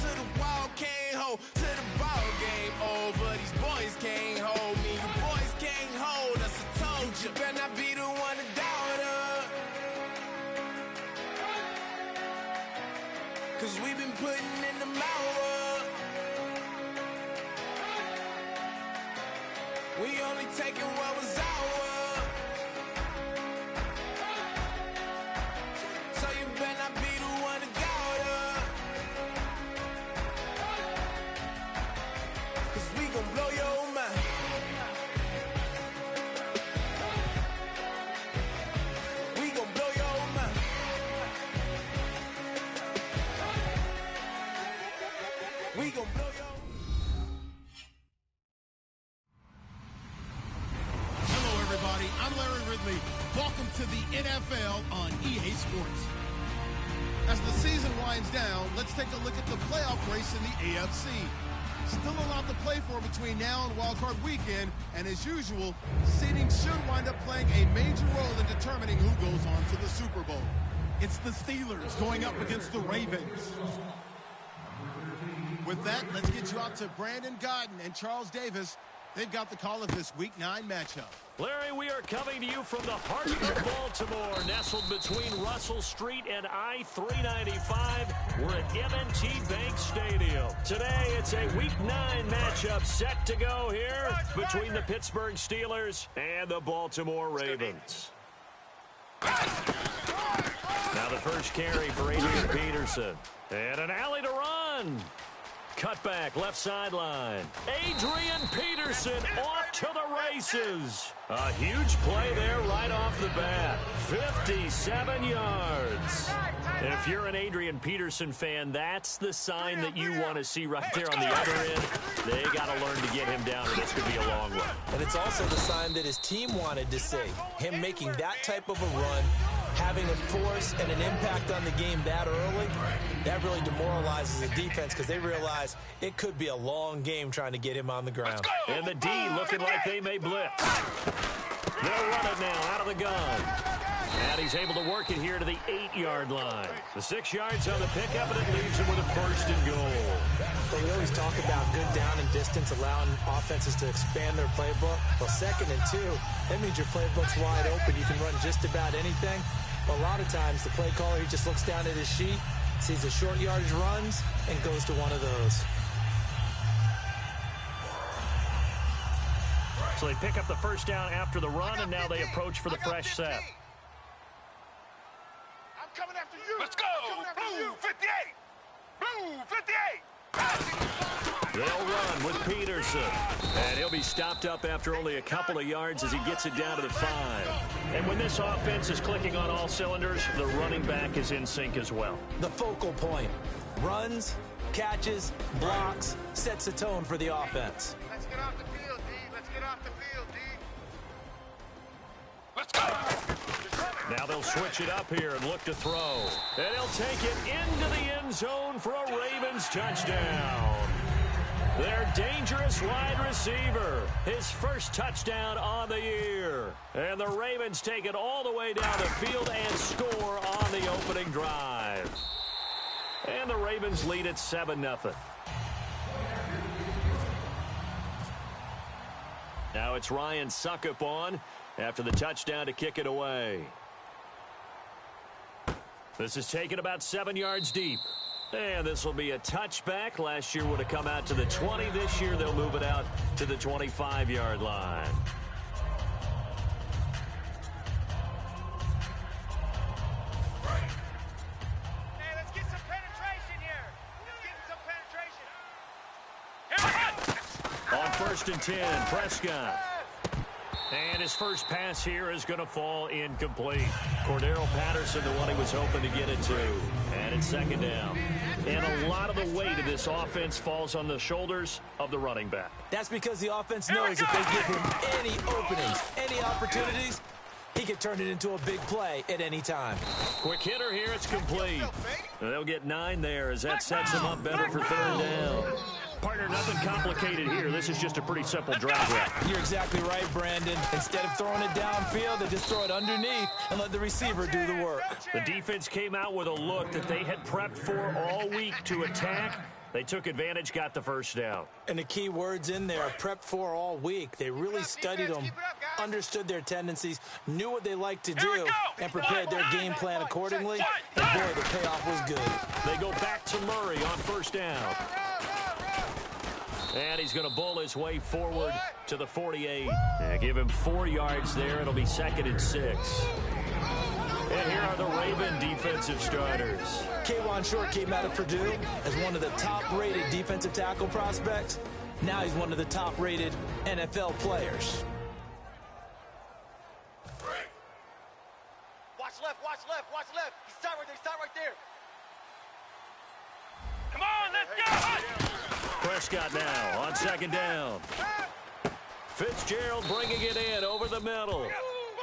Can't hold to the ball game over. These boys can't hold me. You boys can't hold us. I told you, better not be the one to doubt us. 'Cause we've been putting in the hour. We only taking what was ours. So you better not be the one to doubt us. 'Cause we gon' blow your mind. We gon' blow your mind. We gon' blow your mind. Hello, everybody. I'm Larry Ridley. Welcome to the NFL on EA Sports. As the season winds down, let's take a look at the playoff race in the AFC. Still a lot to play for between now and wildcard weekend, and as usual, seeding should wind up playing a major role in determining who goes on to the Super Bowl. It's the Steelers going up against the Ravens. With that, let's get you out to Brandon Godden and Charles Davis. They've got the call of this Week 9 matchup. Larry, we are coming to you from the heart of Baltimore, nestled between Russell Street and I-395. We're at M&T Bank Stadium. Today, it's a Week 9 matchup set to go here between the Pittsburgh Steelers and the Baltimore Ravens. Now the first carry for Adrian Peterson. And an alley to run. Cutback, left sideline. Adrian Peterson off to the races. A huge play there right off the bat. 57 yards. If you're an Adrian Peterson fan, that's the sign that you want to see right there on the other end. They got to learn to get him down, or this could be a long run. And it's also the sign that his team wanted to see. Him making that type of a run, having a force and an impact on the game that early, that really demoralizes the defense because they realize it could be a long game trying to get him on the ground. And the D looking like they may blitz. They'll run it now out of the gun. And he's able to work it here to the 8-yard line. The 6 yards on the pickup, and it leaves him with a 1st and goal. But we always talk about good down and distance, allowing offenses to expand their playbook. Well, 2nd and 2, that means your playbook's wide open. You can run just about anything. But a lot of times, the play caller, he just looks down at his sheet, sees the short yardage runs, and goes to one of those. So they pick up the 1st down after the run, and now they approach for the fresh set. I'm coming after you. Let's go. Blue 58. Blue 58. They'll run with Peterson. And he'll be stopped up after only a couple of yards as he gets it down to the 5. And when this offense is clicking on all cylinders, the running back is in sync as well. The focal point. Runs, catches, blocks, sets a tone for the offense. Let's get off the field, D. Let's get off the field, D. Let's go. Now they'll switch it up here and look to throw. And he'll take it into the end zone for a Ravens touchdown. Their dangerous wide receiver. His first touchdown on the year. And the Ravens take it all the way down the field and score on the opening drive. And the Ravens lead at 7-0. Now it's Ryan Suckup on after the touchdown to kick it away. This is taken about 7 yards deep. And this will be a touchback. Last year would have come out to the 20. This year they'll move it out to the 25-yard line. Hey, let's get some penetration here. Let's get some penetration. On 1st and 10, Prescott. And his first pass here is going to fall incomplete. Cordero Patterson, the one he was hoping to get it to. And it's 2nd down. And a lot of the weight of this offense falls on the shoulders of the running back. That's because the offense knows if they give him any openings, any opportunities, he could turn it into a big play at any time. Quick hitter here, it's complete. They'll get 9 there as that sets them up better for third down. Partner, nothing complicated here. This is just a pretty simple drag route. You're exactly right, Brandon. Instead of throwing it downfield, they just throw it underneath and let the receiver do the work. The defense came out with a look that they had prepped for all week to attack. They took advantage, got the first down. And the key words in there, prepped for all week. They really studied them, understood their tendencies, knew what they liked to do, and prepared their game plan accordingly. And boy, the payoff was good. They go back to Murray on first down. And he's going to bull his way forward to the 48. Give him 4 yards there. It'll be 2nd and 6. And here are the Raven defensive starters. K'Wan Short came out of Purdue as one of the top-rated defensive tackle prospects. Now he's one of the top-rated NFL players. Watch left, watch left, watch left. He's tight right there, Come on, let's go! Prescott now on 2nd down. Fitzgerald bringing it in over the middle.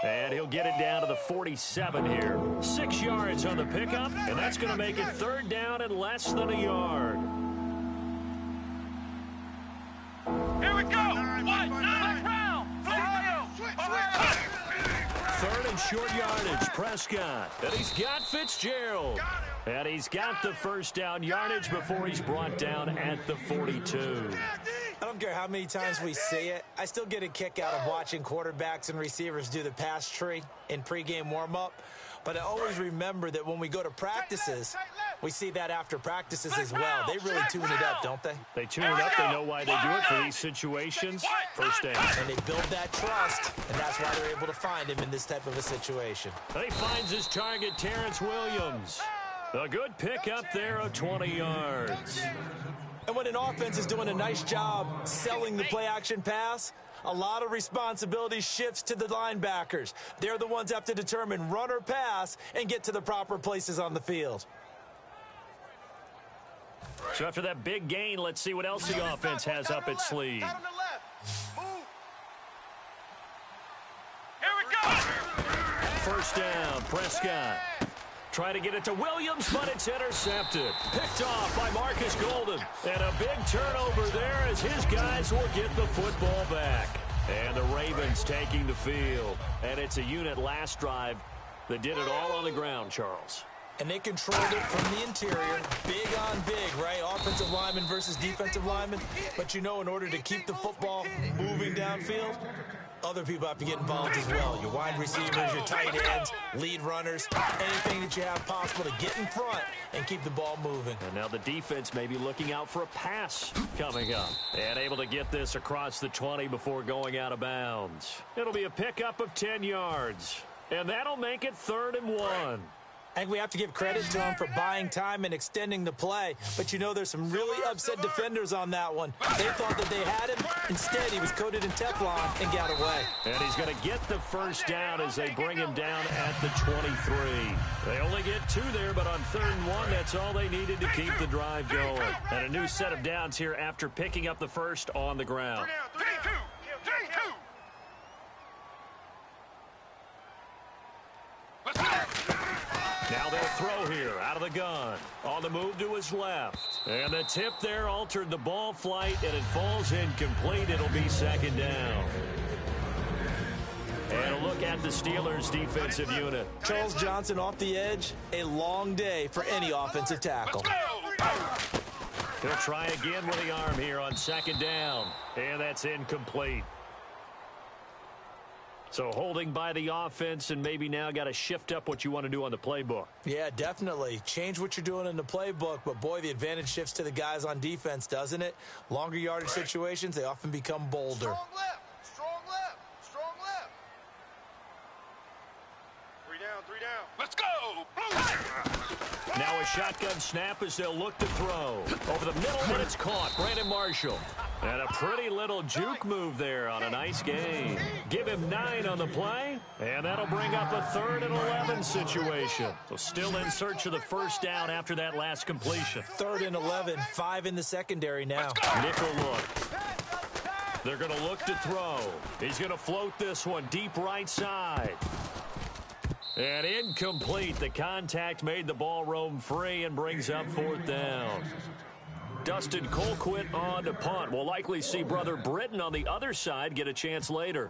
And he'll get it down to the 47 here. 6 yards on the pickup, and that's going to make it 3rd down and less than a yard. Here we go! What? Round! 3rd and short yardage, Prescott. And he's got Fitzgerald. And he's got the first down yardage before he's brought down at the 42. I don't care how many times we see it. I still get a kick out of watching quarterbacks and receivers do the pass tree in pregame warm-up. But I always remember that when we go to practices, we see that after practices as well. They really tune it up, don't they? They tune it up. They know why they do it for these situations. First down. And they build that trust, and that's why they're able to find him in this type of a situation. And he finds his target, Terrence Williams. A good pickup there of 20 yards. And when an offense is doing a nice job selling the play-action pass, a lot of responsibility shifts to the linebackers. They're the ones that have to determine run or pass and get to the proper places on the field. So after that big gain, let's see what else the offense has up its sleeve. Here we go! First down, Prescott. Try to get it to Williams, but it's intercepted. Picked off by Marcus Golden. And a big turnover there as his guys will get the football back. And the Ravens taking the field. And it's a unit last drive that did it all on the ground, Charles. And they controlled it from the interior. Big on big, right? Offensive lineman versus defensive lineman. But you know, in order to keep the football moving downfield, other people have to get involved as well. Your wide receivers, your tight ends, lead runners, anything that you have possible to get in front and keep the ball moving. And now the defense may be looking out for a pass coming up. And able to get this across the 20 before going out of bounds. It'll be a pickup of 10 yards. And that'll make it 3rd and 1. I think we have to give credit to him for buying time and extending the play. But you know, there's some really upset defenders on that one. They thought that they had him. Instead, he was coated in Teflon and got away. And he's going to get the first down as they bring him down at the 23. They only get 2 there, but on 3rd and 1, that's all they needed to keep the drive going. And a new set of downs here after picking up the first on the ground. 3-2. Let's go! Now they'll throw here out of the gun. On the move to his left. And the tip there altered the ball flight, and it falls incomplete. It'll be 2nd down. And a look at the Steelers' defensive unit. Charles Johnson off the edge. A long day for any offensive tackle. He'll try again with the arm here on 2nd down. And that's incomplete. So holding by the offense, and maybe now got to shift up what you want to do on the playbook. Yeah, definitely. Change what you're doing in the playbook, but boy, the advantage shifts to the guys on defense, doesn't it? Longer yardage situations, they often become bolder. Strong left. Strong left. Strong left. 3 down. Let's go! Now a shotgun snap as they'll look to throw. Over the middle, and it's caught. Brandon Marshall. And a pretty little juke move there on a nice game. Give him 9 on the play, and that'll bring up a 3rd and 11 situation. So still in search of the first down after that last completion. 3rd and 11, 5 in the secondary now. Nickel look. They're going to look to throw. He's going to float this one deep right side. And incomplete. The contact made the ball roam free and brings up 4th down. Dustin Colquitt on to punt. We'll likely see brother Britton on the other side get a chance later.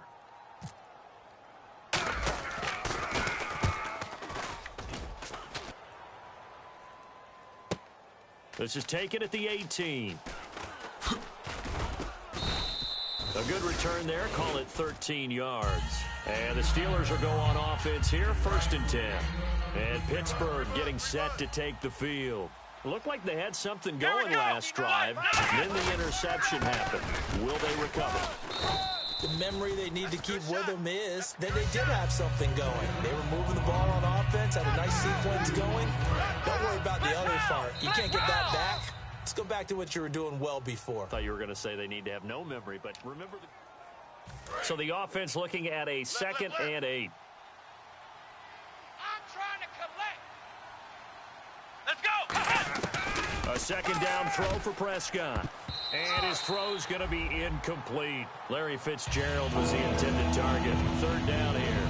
This is taken at the 18. A good return there. Call it 13 yards. And the Steelers will go on offense here. 1st and 10. And Pittsburgh getting set to take the field. Looked like they had something going last drive. Then the interception happened. Will they recover? The memory they need to keep with them is that they did have something going. They were moving the ball on offense, had a nice sequence going. Don't worry about the other part. You can't get that back. Let's go back to what you were doing well before. I thought you were going to say they need to have no memory, but remember So the offense looking at a 2nd and 8. I'm trying to collect. Let's go. A 2nd down throw for Prescott. And his throw's going to be incomplete. Larry Fitzgerald was the intended target. 3rd down here.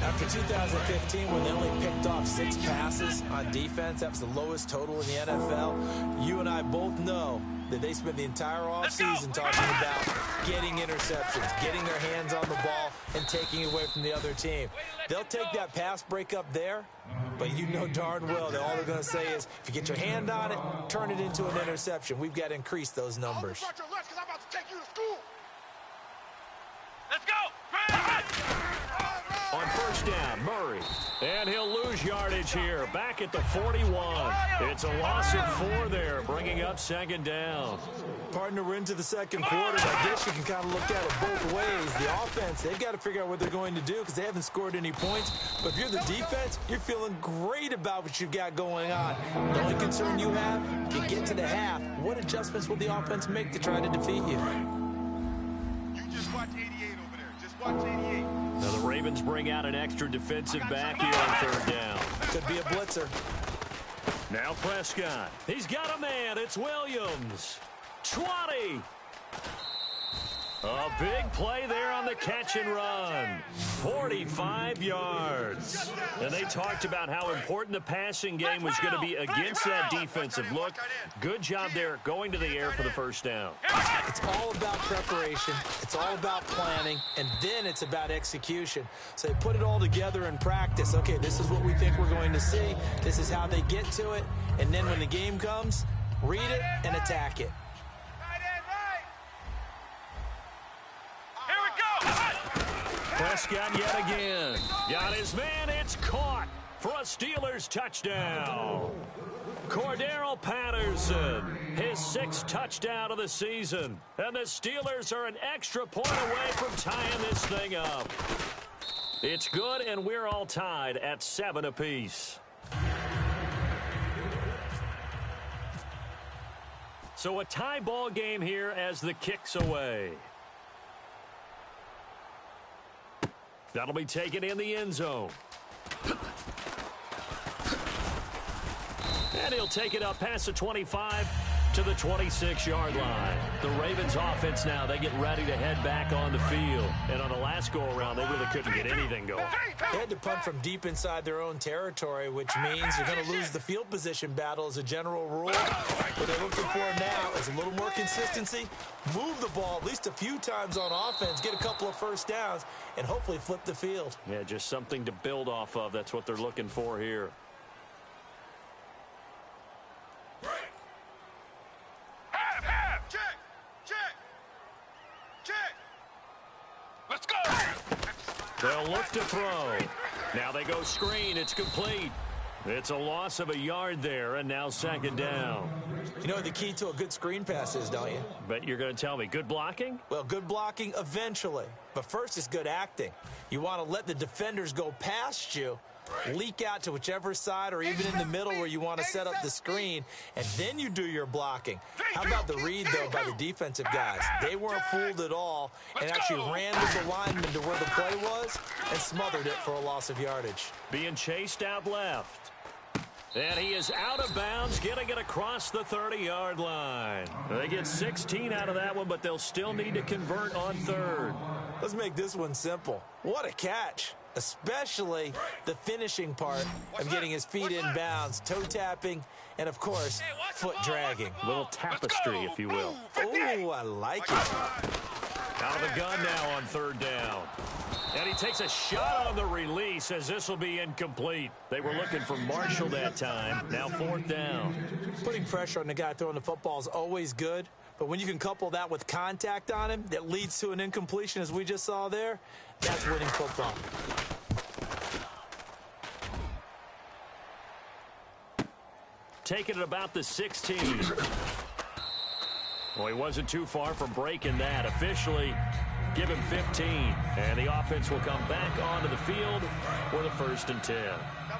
After 2015, when they only picked off 6 passes on defense, that was the lowest total in the NFL. You and I both know that they spent the entire offseason talking about getting interceptions, getting their hands on the ball, and taking it away from the other team. They'll take that pass breakup there, but you know darn well that all they're going to say is, if you get your hand on it, turn it into an interception. We've got to increase those numbers. Let's go. On 1st down, Murray. And he'll lose yardage here. Back at the 41. It's a loss of 4 there, bringing up 2nd down. Partner, we're into the 2nd quarter. I guess you can kind of look at it both ways. The offense, they've got to figure out what they're going to do because they haven't scored any points. But if you're the defense, you're feeling great about what you've got going on. The only concern you have, if you get to the half, what adjustments will the offense make to try to defeat you? You just watch 88 over there. Just watch 88. Now the Ravens bring out an extra defensive back here on 3rd down. Could be a blitzer. Now Prescott. He's got a man. It's Williams. 20. A big play there on the catch and run. 45 yards. And they talked about how important the passing game was going to be against that defensive look. Good job there going to the air for the 1st down. It's all about preparation. It's all about planning. And then it's about execution. So they put it all together in practice. Okay, this is what we think we're going to see. This is how they get to it. And then when the game comes, read it and attack it. Prescott yet again. Got his man. It's caught for a Steelers touchdown. Cordero Patterson, his 6th touchdown of the season. And the Steelers are an extra point away from tying this thing up. It's good, and we're all tied at 7 apiece. So a tie ball game here as the kick's away. That'll be taken in the end zone. And he'll take it up past the 25 to the 26-yard line. The Ravens offense now, they get ready to head back on the field. And on the last go-around, they really couldn't get anything going. They had to punt from deep inside their own territory, which means you're going to lose the field position battle as a general rule. What they're looking for now is a little more consistency, move the ball at least a few times on offense, get a couple of 1st downs, and hopefully flip the field. Yeah, just something to build off of. That's what they're looking for here. Let's go. They'll look to throw. Now they go screen. It's complete. It's a loss of a yard there, and now 2nd down. You know what the key to a good screen pass is, don't you? But you're going to tell me, good blocking? Well, good blocking eventually. But first it's good acting. You want to let the defenders go past you, leak out to whichever side or even in the middle where you want to set up the screen, and then you do your blocking. How about the read, though, by the defensive guys? They weren't fooled at all and actually ran with the lineman to where the play was and smothered it for a loss of yardage. Being chased out left. And he is out of bounds, getting it across the 30-yard line. They get 16 out of that one, but they'll still need to convert on third. Let's make this one simple. What a catch, especially the finishing part of getting his feet in bounds, toe tapping, and, of course, foot dragging. A little tapestry, if you will. Ooh, I like it. Out of the gun now on third down. And he takes a shot on the release as this will be incomplete. They were looking for Marshall that time. Now fourth down. Putting pressure on the guy throwing the football is always good, but when you can couple that with contact on him that leads to an incompletion, as we just saw there, that's winning football. Taking it about the 16. Well, he wasn't too far from breaking that. Officially, give him 15. And the offense will come back onto the field for the 1st and 10.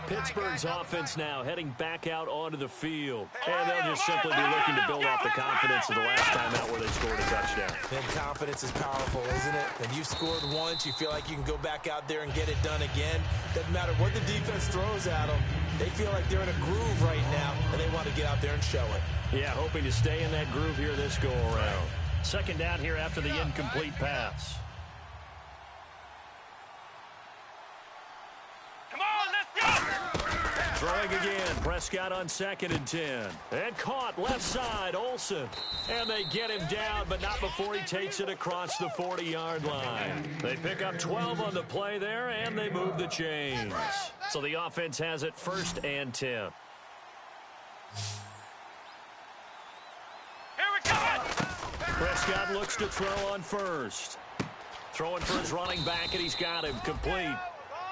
Pittsburgh's offense now heading back out onto the field. And they'll just simply be looking to build off the confidence of the last time out where they scored a touchdown. Then confidence is powerful, isn't it? When you've scored once, you feel like you can go back out there and get it done again. Doesn't matter what the defense throws at them. They feel like they're in a groove right now, and they want to get out there and show it. Yeah, hoping to stay in that groove here this go-around. 2nd down here after the incomplete pass. Come on, let's go! Throwing again, Prescott on 2nd and 10. And caught left side, Olsen. And they get him down, but not before he takes it across the 40-yard line. They pick up 12 on the play there, and they move the chains. So the offense has it 1st and 10. Here we go! Prescott looks to throw on 1st. Throwing for his running back, and he's got him complete.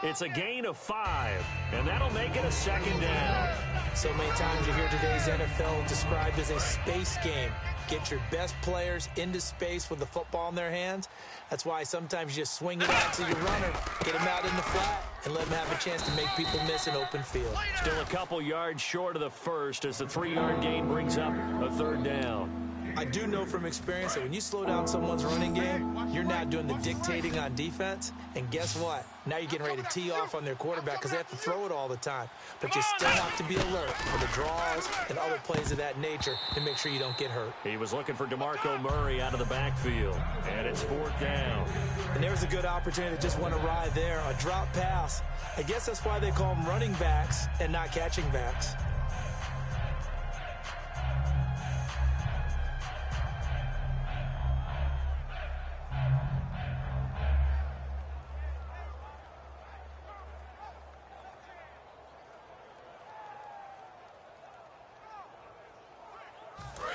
It's a gain of 5, and that'll make it a 2nd down. So many times you hear today's NFL described as a space game. Get your best players into space with the football in their hands. That's why sometimes you just swing it out to your runner, get him out in the flat, and let him have a chance to make people miss an open field. Still a couple yards short of the 1st as the 3-yard gain brings up a 3rd down. I do know from experience that when you slow down someone's running game, you're not doing the dictating on defense. And guess what? Now you're getting ready to tee off on their quarterback because they have to throw it all the time. But you still have to be alert for the draws and other plays of that nature to make sure you don't get hurt. He was looking for DeMarco Murray out of the backfield. And it's 4th down. And there's a good opportunity to just went awry there. A drop pass. I guess that's why they call them running backs and not catching backs.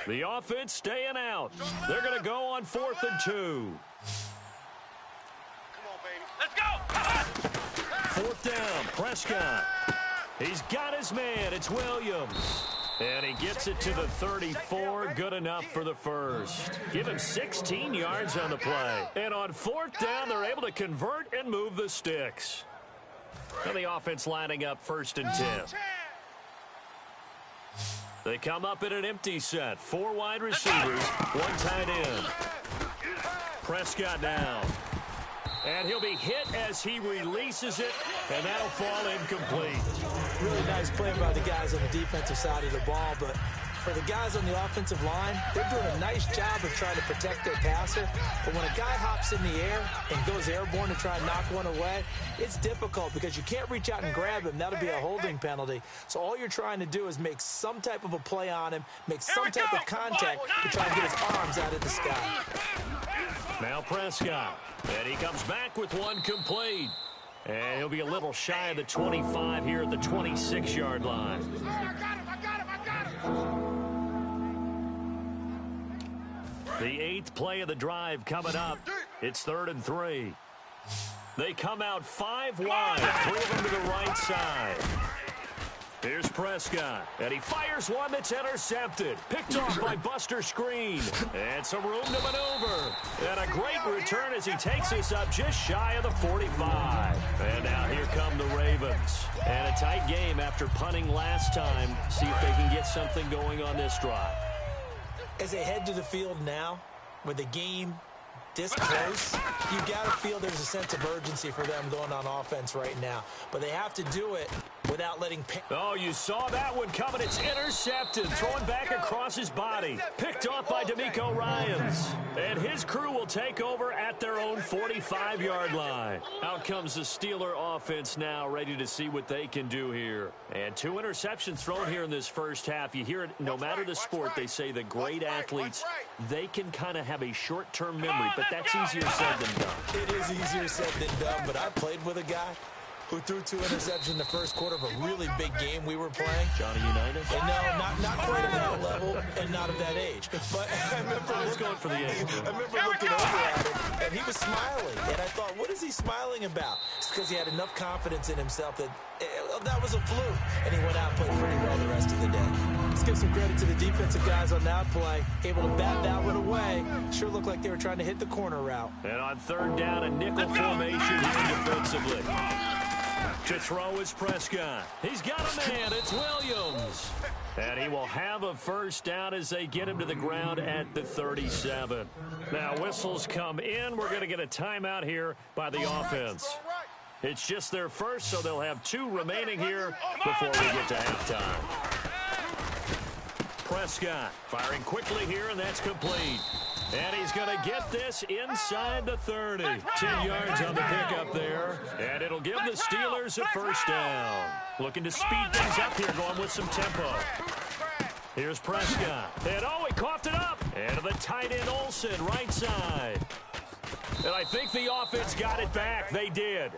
The offense staying out. They're going to go on 4th and 2. Come on, baby. Let's go! 4th down, Prescott. He's got his man. It's Williams. And he gets it to the 34. Good enough for the 1st. Give him 16 yards on the play. And on 4th down, they're able to convert and move the sticks. And the offense lining up 1st and 10. They come up in an empty set. 4 wide receivers, 1 tight end. Prescott down. And he'll be hit as he releases it, and that'll fall incomplete. Really nice play by the guys on the defensive side of the ball, but for the guys on the offensive line, they're doing a nice job of trying to protect their passer. But when a guy hops in the air and goes airborne to try and knock one away, it's difficult because you can't reach out and grab him. That'll be a holding penalty. So all you're trying to do is make some type of a play on him, make some type of contact to try and get his arms out of the sky. Now Prescott, and he comes back with 1 complete. And he'll be a little shy of the 25 here at the 26-yard line. The 8th play of the drive coming up. It's 3rd and 3. They come out 5 wide, 3 of them to the right side. Here's Prescott, and he fires one that's intercepted. Picked off by Buster Screen. And some room to maneuver. And a great return as he takes us up just shy of the 45. And now here come the Ravens. And a tight game after punting last time. See if they can get something going on this drive. As they head to the field now, with the game this close, you got to feel there's a sense of urgency for them going on offense right now. But they have to do it without letting... Oh, you saw that one coming. It's intercepted. Thrown back across his body. Picked off by D'Amico Ryans. And his crew will take over at their own 45-yard line. Out comes the Steeler offense now, ready to see what they can do here. And 2 interceptions thrown here in this first half. You hear it, no matter the sport, they say the great athletes, they can kind of have a short-term memory, but that's easier said than done. It is easier said than done, but I played with a guy who threw 2 interceptions in the first quarter of a really big game we were playing. Johnny Unitas? And no, not quite at that level and not at that age. But I remember going for the age. I remember looking over at him, and he was smiling. And I thought, what is he smiling about? It's because he had enough confidence in himself that that was a fluke. And he went out and played pretty well the rest of the day. Let's give some credit to the defensive guys on that play. Able to bat that one away. Sure looked like they were trying to hit the corner route. And on 3rd down, a nickel formation here defensively. To throw is Prescott. He's got a man. It's Williams. And he will have a first down as they get him to the ground at the 37. Now, whistles come in. We're going to get a timeout here by the offense. It's just their first, so they'll have 2 remaining here before we get to halftime. Prescott firing quickly here, and that's complete. And he's going to get this inside the 30. 10 yards on the pickup there. And it'll give the Steelers a first down. Looking to speed things up here, going with some tempo. Here's Prescott. And oh, he coughed it up. And to the tight end Olsen, right side. And I think the offense got it back. They did.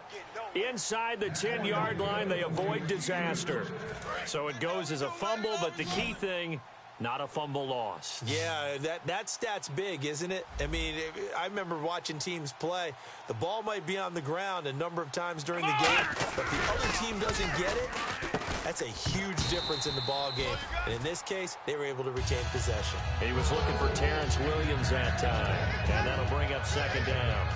Inside the 10-yard line, they avoid disaster. So it goes as a fumble, but the key thing, not a fumble loss. Yeah, that stat's big, isn't it? I mean, I remember watching teams play. The ball might be on the ground a number of times during the game, but the other team doesn't get it. That's a huge difference in the ball game. And in this case, they were able to retain possession. He was looking for Terrence Williams that time, and that'll bring up 2nd down.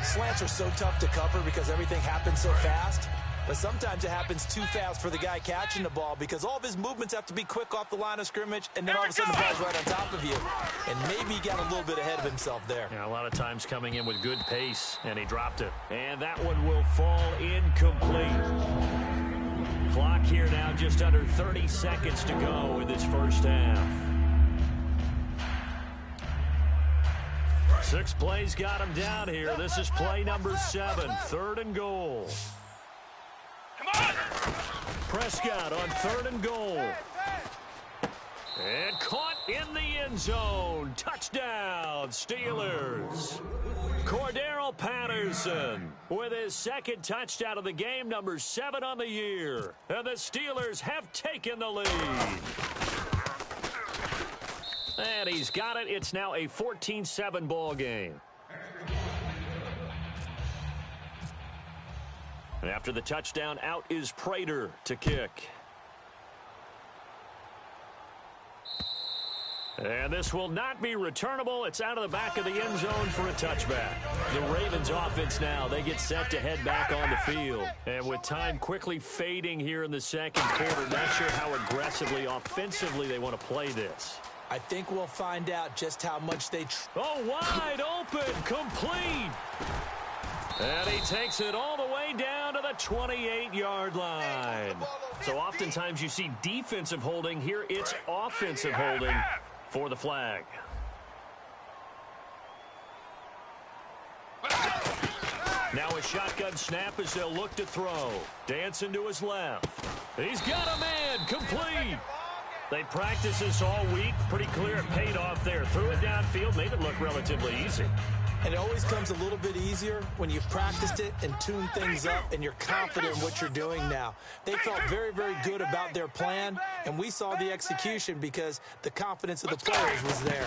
Slants are so tough to cover because everything happens so fast. But sometimes it happens too fast for the guy catching the ball because all of his movements have to be quick off the line of scrimmage, and then all of a sudden the ball's right on top of you. And maybe he got a little bit ahead of himself there. Yeah, a lot of times coming in with good pace, and he dropped it. And that one will fall incomplete. Clock here now, just under 30 seconds to go in this first half. 6 plays got him down here. This is play number 7, 3rd and goal. Prescott on 3rd and goal. And caught in the end zone. Touchdown, Steelers. Cordero Patterson with his 2nd touchdown of the game, number 7 on the year. And the Steelers have taken the lead. And he's got it. It's now a 14-7 ball game. And after the touchdown, out is Prater to kick. And this will not be returnable. It's out of the back of the end zone for a touchback. The Ravens offense now, they get set to head back on the field. And with time quickly fading here in the 2nd quarter, not sure how aggressively, offensively they want to play this. I think we'll find out just how much they... Oh, wide open, complete. And he takes it all the way down to the 28-yard line. So oftentimes you see defensive holding. Here it's offensive holding for the flag. Now a shotgun snap as they'll look to throw. Dancing to his left. He's got a man, complete. They practiced this all week. Pretty clear it paid off there. Threw it downfield, made it look relatively easy. And it always comes a little bit easier when you've practiced it and tuned things up and you're confident in what you're doing now. They felt very, very good about their plan, and we saw the execution because the confidence of the players was there.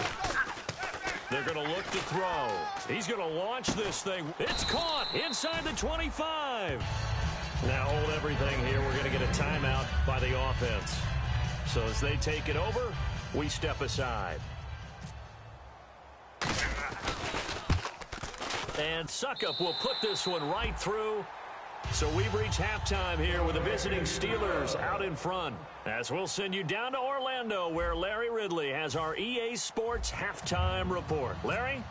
They're going to look to throw. He's going to launch this thing. It's caught inside the 25. Now hold everything here. We're going to get a timeout by the offense. So as they take it over, we step aside. And Suckup will put this one right through. So we've reached halftime here with the visiting Steelers out in front. As we'll send you down to Orlando, where Larry Ridley has our EA Sports halftime report. Larry?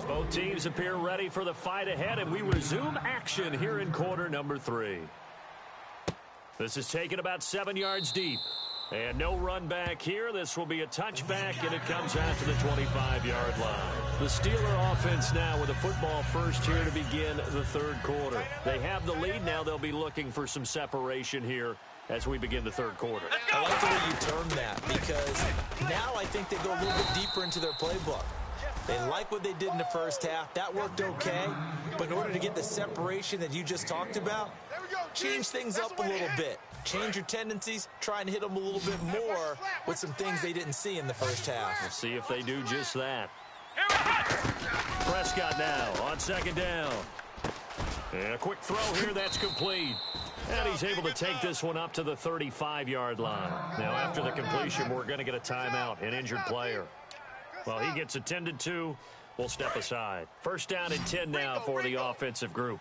Both teams appear ready for the fight ahead, and we resume action here in quarter number 3. This is taken about 7 yards deep. And no run back here. This will be a touchback, and it comes out to the 25-yard line. The Steeler offense now with a football first here to begin the third quarter. They have the lead. Now they'll be looking for some separation here as we begin the third quarter. I like the way you term that, because now I think they go a little bit deeper into their playbook. They like what they did in the first half. That worked okay. But in order to get the separation that you just talked about, change things up a little bit. Change your tendencies, try and hit them a little bit more with some things they didn't see in the first half. We'll see if they do just that. Prescott now on second down. And a quick throw here, that's complete. And he's able to take this one up to the 35-yard line. Now, after the completion, we're going to get a timeout, an injured player. Well, he gets attended to. We'll step aside. First down and 10 now for the offensive group.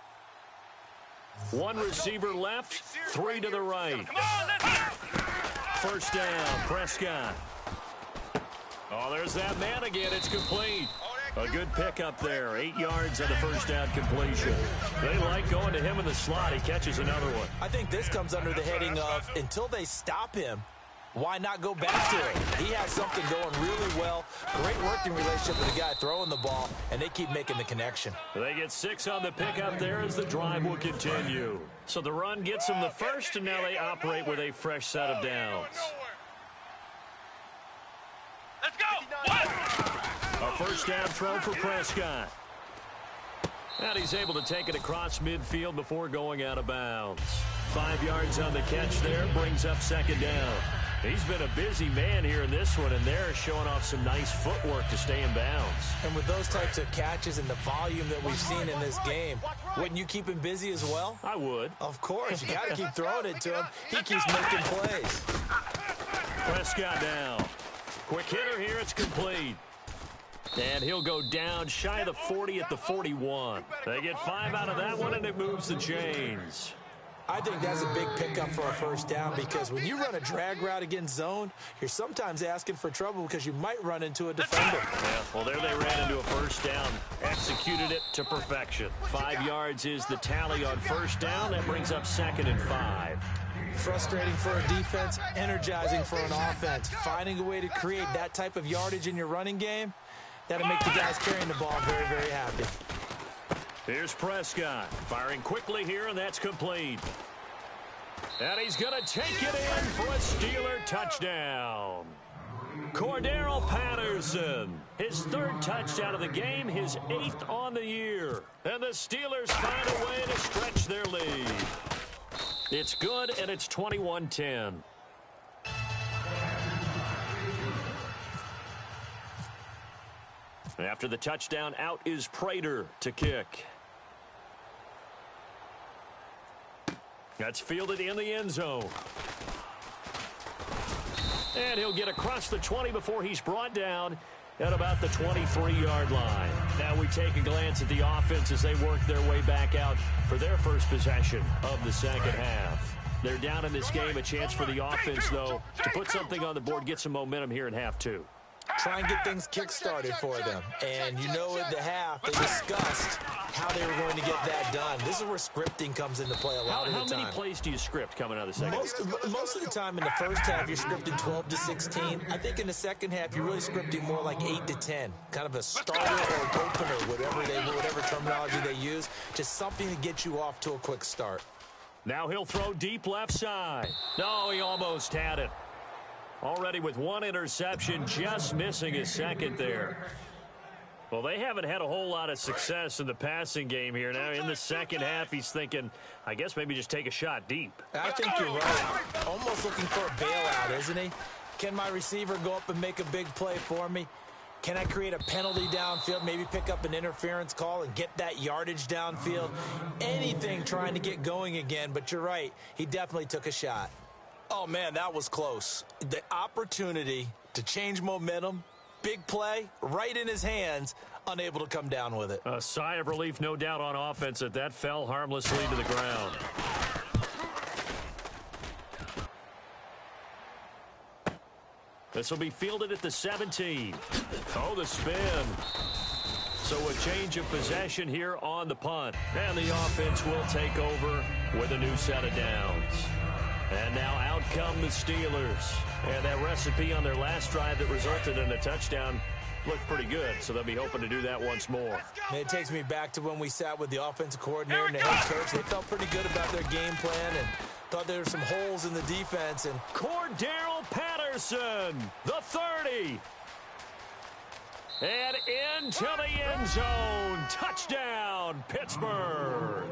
One receiver left, 3 to the right. First down, Prescott. Oh, there's that man again. It's complete. A good pickup there. 8 yards on the first down completion. They like going to him in the slot. He catches another one. I think this comes under the heading of, until they stop him, why not go back to it? He has something going really well. Great working relationship with the guy throwing the ball, and they keep making the connection. They get 6 on the pickup there as the drive will continue. So the run gets them the first, and now they operate with a fresh set of downs. Let's go! A first down throw for Prescott. And he's able to take it across midfield before going out of bounds. 5 yards on the catch there, brings up second down. He's been a busy man here in this one, and they're showing off some nice footwork to stay in bounds. And with those types of catches and the volume that we've seen in this game, wouldn't you keep him busy as well? I would. Of course. You got to keep throwing it to him. He keeps making plays. Prescott down. Quick hitter here. It's complete. And he'll go down shy of the 40 at the 41. They get 5 out of that one, and it moves the chains. I think that's a big pickup for a first down, because when you run a drag route against zone, you're sometimes asking for trouble because you might run into a defender. Yeah, well, there they ran into a first down. Executed it to perfection. 5 yards is the tally on first down. That brings up second and 5. Frustrating for a defense, energizing for an offense. Finding a way to create that type of yardage in your running game, that'll make the guys carrying the ball very, very happy. Here's Prescott, firing quickly here, and that's complete. And he's going to take it in for a Steeler touchdown. Cordero Patterson, his 3rd touchdown of the game, his 8th on the year. And the Steelers find a way to stretch their lead. It's good, and it's 21-10. After the touchdown, out is Prater to kick. That's fielded in the end zone. And he'll get across the 20 before he's brought down at about the 23-yard line. Now we take a glance at the offense as they work their way back out for their first possession of the second half. They're down in this game. A chance for the offense, though, to put something on the board, get some momentum here in half 2. Try and get things kick-started for them. And you know, at the half, they discussed how they were going to get that done. This is where scripting comes into play a lot of the time. How many plays do you script coming out of the second half? Most of the time in the first half, you're scripting 12 to 16. I think in the second half, you're really scripting more like 8 to 10. Kind of a starter or an opener, whatever terminology they use. Just something to get you off to a quick start. Now he'll throw deep left side. No, he almost had it. Already with 1 interception, just missing his second there. Well, they haven't had a whole lot of success in the passing game here. Now, in the second half, he's thinking, I guess maybe just take a shot deep. I think you're right. Almost looking for a bailout, isn't he? Can my receiver go up and make a big play for me? Can I create a penalty downfield, maybe pick up an interference call and get that yardage downfield? Anything trying to get going again, but you're right. He definitely took a shot. Oh, man, that was close. The opportunity to change momentum, big play, right in his hands, unable to come down with it. A sigh of relief, no doubt, on offense that fell harmlessly to the ground. This will be fielded at the 17. Oh, the spin. So a change of possession here on the punt. And the offense will take over with a new set of downs. And now out come the Steelers. And that recipe on their last drive that resulted in a touchdown looked pretty good, so they'll be hoping to do that once more. It takes me back to when we sat with the offensive coordinator and the head coach. They felt pretty good about their game plan and thought there were some holes in the defense. And Cordero Patterson, the 30. And into the end zone. Touchdown, Pittsburgh.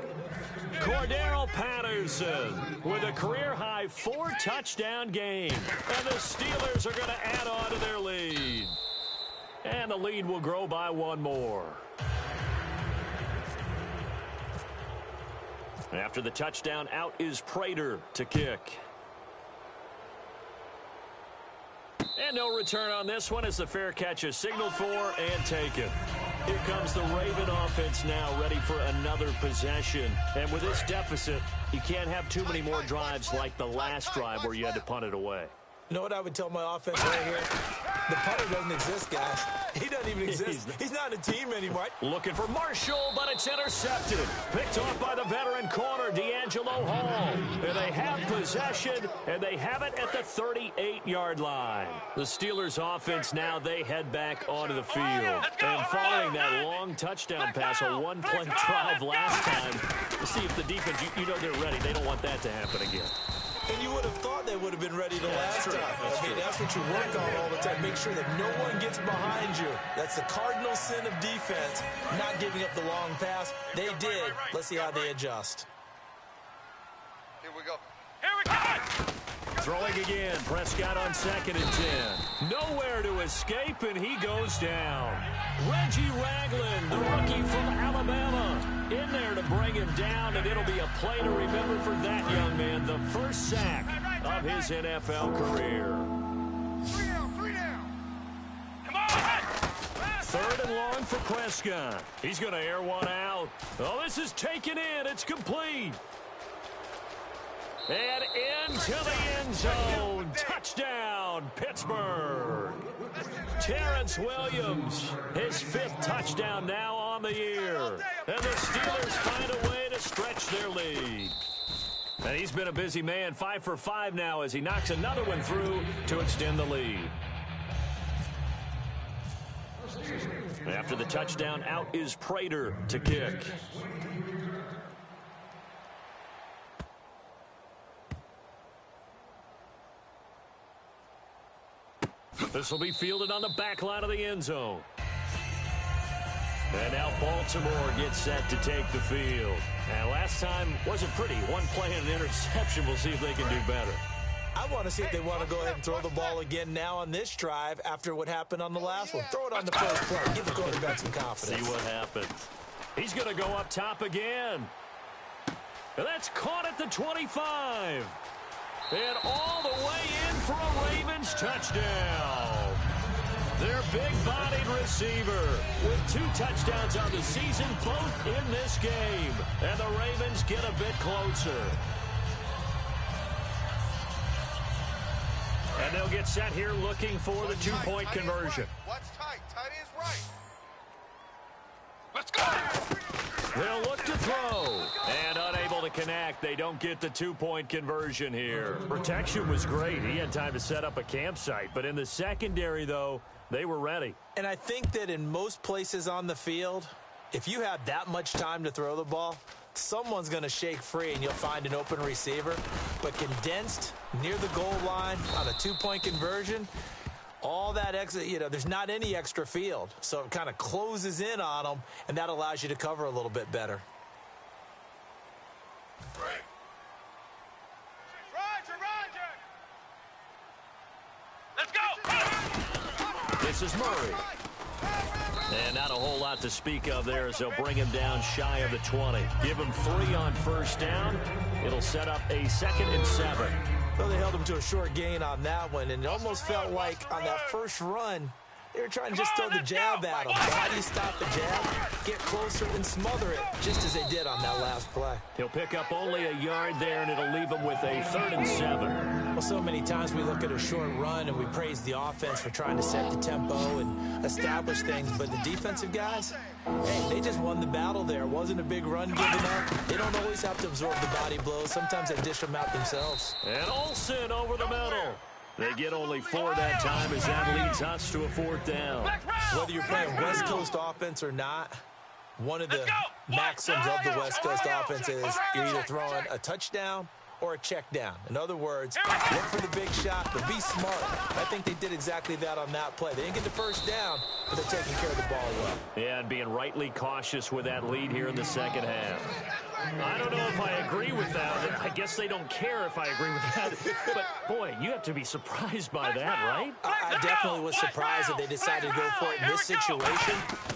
Cordero Patterson with a career-high 4-touchdown game. And the Steelers are going to add on to their lead. And the lead will grow by one more. After the touchdown, out is Prater to kick. And no return on this one as the fair catch is signaled for and taken. Here comes the Raven offense now, ready for another possession. And with this deficit, you can't have too many more drives like the last drive where you had to punt it away. You know what I would tell my offense right here? The punter doesn't exist, guys. He doesn't even exist. He's not in a team anymore. Looking for Marshall, but it's intercepted. Picked off by the veteran corner, D'Angelo Hall. And they have possession, and they have it at the 38-yard line. The Steelers' offense now, they head back onto the field. And following that long touchdown pass, a one-play drive last time, to see if the defense, you know they're ready. They don't want that to happen again. And you would have thought they would have been ready the last time. I mean, that's what you work on all the time. Make sure that no one gets behind you. That's the cardinal sin of defense, not giving up the long pass. They did. Let's see how they adjust. Here we go. Here we go. Throwing again. Prescott on 2nd and 10. Nowhere to escape, and he goes down. Reggie Ragland, the rookie from Alabama, in there to bring him down, and it'll be a play to remember for that young man. The first sack of his NFL career. 3 down. Come on. 3rd and long for Prescott. He's going to air one out. Oh, this is taken in. It's complete. And into the end zone. Touchdown, Pittsburgh. Terrence Williams, his 5th touchdown now on the year. And the Steelers find a way to stretch their lead. And he's been a busy man, 5 for 5 now as he knocks another one through to extend the lead. After the touchdown, out is Prater to kick. This will be fielded on the back line of the end zone. And now Baltimore gets set to take the field. And last time wasn't pretty. One play and an interception. We'll see if they can do better. I want to see if they want to go ahead and throw the ball again now on this drive after what happened on the last one. Throw it on the first play. Give the quarterback some confidence. See what happens. He's going to go up top again. And that's caught at the 25. And all the way in for a Ravens touchdown. Their big-bodied receiver with 2 touchdowns on the season, both in this game. And the Ravens get a bit closer. And they'll get set here looking for the 2-point conversion. Watch tight. Tight is right. Let's go. They'll look to throw. And unable to connect. They don't get the 2-point conversion here. Protection was great. He had time to set up a campsite. But in the secondary, though, they were ready. And I think that in most places on the field, if you have that much time to throw the ball, someone's going to shake free and you'll find an open receiver. But condensed near the goal line on a 2-point conversion, all that extra, there's not any extra field. So it kind of closes in on them, and that allows you to cover a little bit better. Roger. Let's go. This is Murray. And not a whole lot to speak of there as they'll bring him down shy of the 20. Give him 3 on first down. It'll set up a 2nd and 7. Well, they held him to a short gain on that one, and it almost felt like on that first run, they were trying to just throw the jab at him. But how do you stop the jab? Get closer and smother it, just as they did on that last play. He'll pick up only a yard there, and it'll leave him with a 3rd and 7. Well, so many times we look at a short run and we praise the offense for trying to set the tempo and establish things, but the defensive guys, hey, they just won the battle there. It wasn't a big run given up. They don't always have to absorb the body blows. Sometimes they dish them out themselves. And Olsen over the middle. They get only 4 that time as that leads us to a 4th down. Whether you're playing West Coast offense or not, one of the maxims of the West Coast offense is you're either throwing a touchdown or a check down. In other words, look for the big shot, but be smart. I think they did exactly that on that play. They didn't get the first down, but they're taking care of the ball well. Yeah, and being rightly cautious with that lead here in the second half. I don't know if I agree with that. I guess they don't care if I agree with that. But, boy, you have to be surprised by that, right? I definitely was surprised that they decided to go for it in this situation.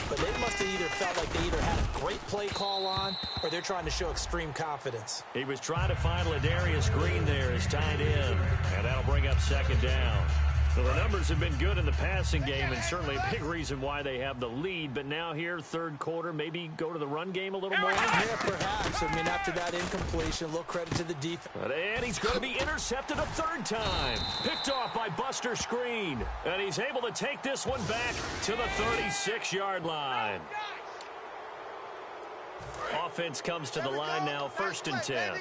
But they must have either felt like they either had a great play call on or they're trying to show extreme confidence. He was trying to find Ladarius Green there as tight end. And that'll bring up 2nd down. So the numbers have been good in the passing game and certainly a big reason why they have the lead. But now here, 3rd quarter, maybe go to the run game a little more? Yeah, perhaps. I mean, after that incompletion, a little credit to the defense. And he's going to be intercepted a 3rd time. Picked off by Buster Screen. And he's able to take this one back to the 36-yard line. Offense comes to the line now, 1st and 10.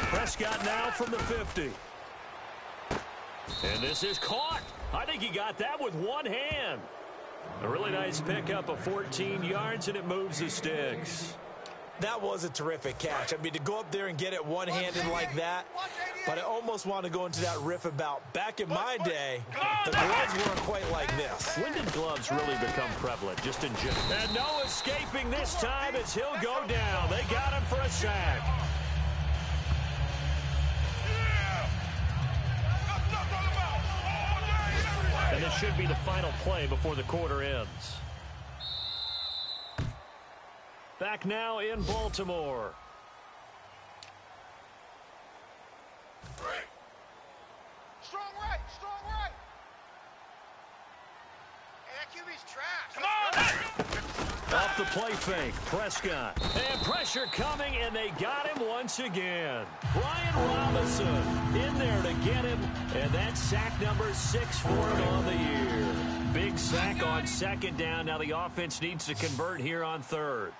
Prescott now from the 50. And this is caught. I think he got that with one hand. A really nice pickup of 14 yards, and it moves the sticks. That was a terrific catch. I mean, to go up there and get it one-handed like that, but I almost want to go into that riff about back in my day, the gloves weren't quite like this. When did gloves really become prevalent, just in general? And no escaping this time as he'll go down. They got him for a sack. And this should be the final play before the quarter ends. Back now in Baltimore. Strong right, strong right. Hey, that QB's trash. Come on! Off the play fake, Prescott. And pressure coming, and they got him once again. Brian Robinson in there to get him, and that's sack number 6 for him on the year. Big sack on 2nd down. Now the offense needs to convert here on 3rd.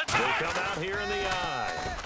They come out here in the eye.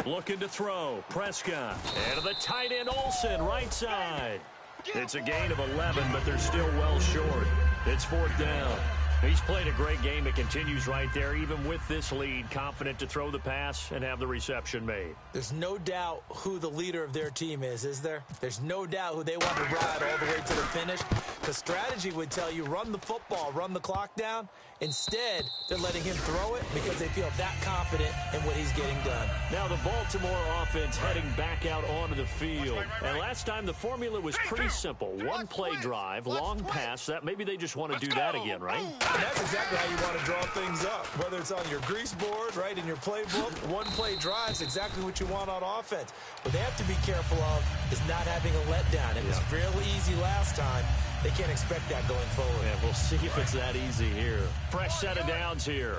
Looking to throw. Prescott. And to the tight end, Olsen, right side. It's a gain of 11, but they're still well short. It's 4th down. He's played a great game. It continues right there, even with this lead, confident to throw the pass and have the reception made. There's no doubt who the leader of their team is there? There's no doubt who they want to ride all the way to the finish. Because strategy would tell you run the football, run the clock down. Instead, they're letting him throw it because they feel that confident in what he's getting done. Now the Baltimore offense heading back out onto the field. And last time the formula was pretty simple. One play drive, long pass. That maybe they just want to do that again, right? And that's exactly how you want to draw things up. Whether it's on your grease board, right, in your playbook, one play drive is exactly what you want on offense. What they have to be careful of is not having a letdown. It was real easy last time. They can't expect that going forward. Yeah, we'll see if it's that easy here. Fresh set of downs here.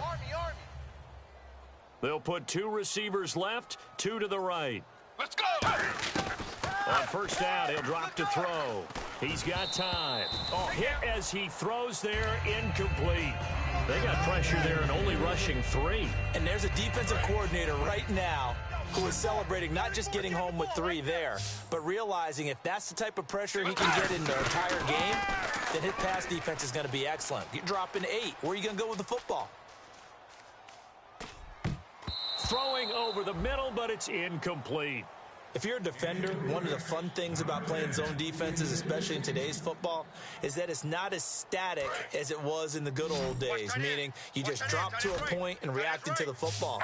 They'll put 2 receivers left, 2 to the right. Let's go! On 1st down, he'll drop to throw. He's got time. Oh, hit as he throws there, incomplete. They got pressure there and only rushing 3. And there's a defensive coordinator right now who is celebrating not just getting home with 3 there, but realizing if that's the type of pressure he can get in the entire game, then his pass defense is going to be excellent. You're dropping 8. Where are you going to go with the football? Throwing over the middle, but it's incomplete. If you're a defender, one of the fun things about playing zone defenses, especially in today's football, is that it's not as static as it was in the good old days, meaning you just drop to a point and react into the football.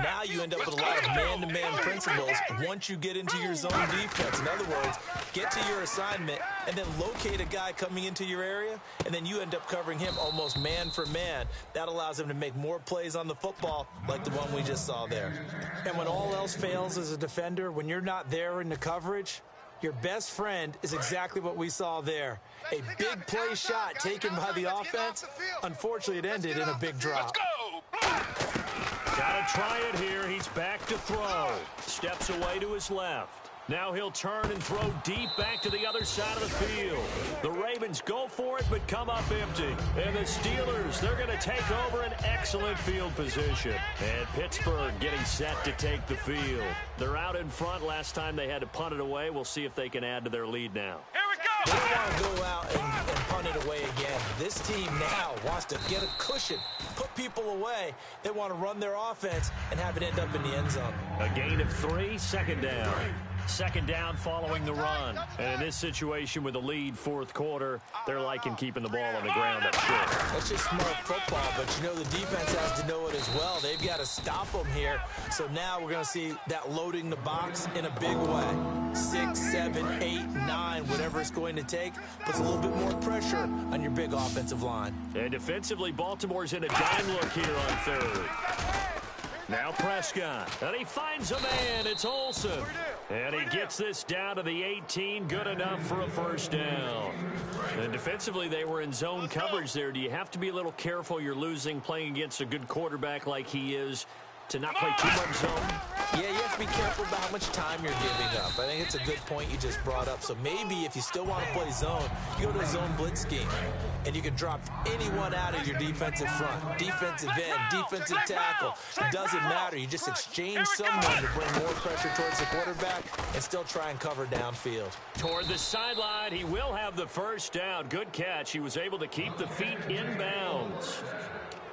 Now you end up with a lot of man-to-man principles once you get into your zone defense. In other words, get to your assignment and then locate a guy coming into your area, and then you end up covering him almost man for man. That allows him to make more plays on the football like the one we just saw there. And when all else fails as a defender, when you're not there in the coverage, your best friend is exactly what we saw there. A big play shot taken by the offense. Unfortunately, it ended in a big drop. Got Gonna try it here. He's back to throw. Steps away to his left. Now he'll turn and throw deep back to the other side of the field. The Ravens go for it but come up empty. And the Steelers, they're going to take over an excellent field position. And Pittsburgh getting set to take the field. They're out in front. Last time they had to punt it away. We'll see if they can add to their lead now. Here we go! They don't want to go out and punt it away again. This team now wants to get a cushion, put people away. They want to run their offense and have it end up in the end zone. A gain of 3, second down. Second down following the run. And in this situation with the lead, fourth quarter, they're liking keeping the ball on the ground up short. That's just smart football, but you know the defense has to know it as well. They've got to stop them here. So now we're going to see that loading the box in a big way. 6, 7, 8, 9, whatever it's going to take, puts a little bit more pressure on your big offensive line. And defensively, Baltimore's in a dime look here on third. Now Prescott, and he finds a man. It's Olsen. And he gets this down to the 18, good enough for a first down. And defensively, they were in zone coverage there. Do you have to be a little careful? You're losing, playing against a good quarterback like he is, to not play too much zone? Yeah, you have to be careful about how much time you're giving up. I think it's a good point you just brought up. So maybe if you still want to play zone, you go to a zone blitz scheme. And you can drop anyone out of your defensive front. Defensive end, defensive tackle. It doesn't matter. You just exchange someone to bring more pressure towards the quarterback and still try and cover downfield. Toward the sideline, he will have the first down. Good catch. He was able to keep the feet in bounds.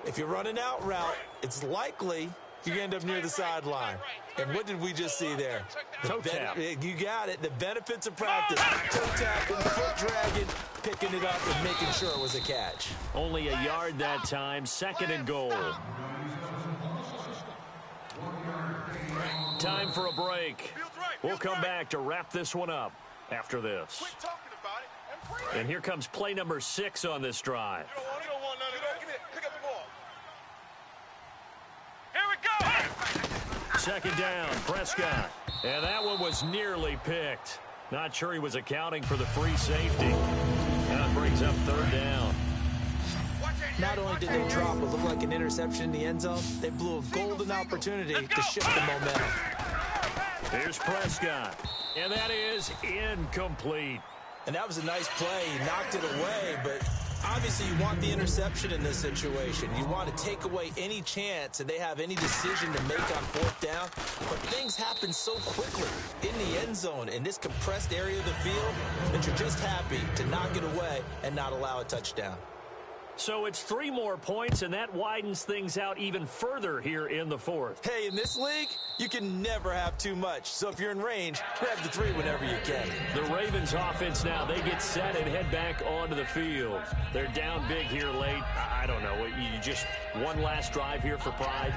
If you're running out route, it's likely you end up near the sideline. And what did we just see there? Toe tap. You got it. The benefits of practice. Toe tapping, foot dragging, picking it up and making sure it was a catch. Only a yard that time. Second and goal. Time for a break. We'll come back to wrap this one up after this. Quit talking about it and And here comes play number 6 on this drive. You don't want none of that. Give me it. Pick up the ball. Here we go! Second down, Prescott. And that one was nearly picked. Not sure he was accounting for the free safety. That brings up third down. Not only did they drop what looked like an interception in the end zone, they blew a golden opportunity to shift the momentum. Here's Prescott. And that is incomplete. And that was a nice play. He knocked it away, but obviously you want the interception in this situation. You want to take away any chance that they have any decision to make on fourth down. But things happen so quickly in the end zone in this compressed area of the field that you're just happy to knock it away and not allow a touchdown. So it's 3 more points, and that widens things out even further here in the fourth. Hey, in this league, you can never have too much. So if you're in range, grab the 3 whenever you can. The Ravens offense now, they get set and head back onto the field. They're down big here late. I don't know. You just one last drive here for pride?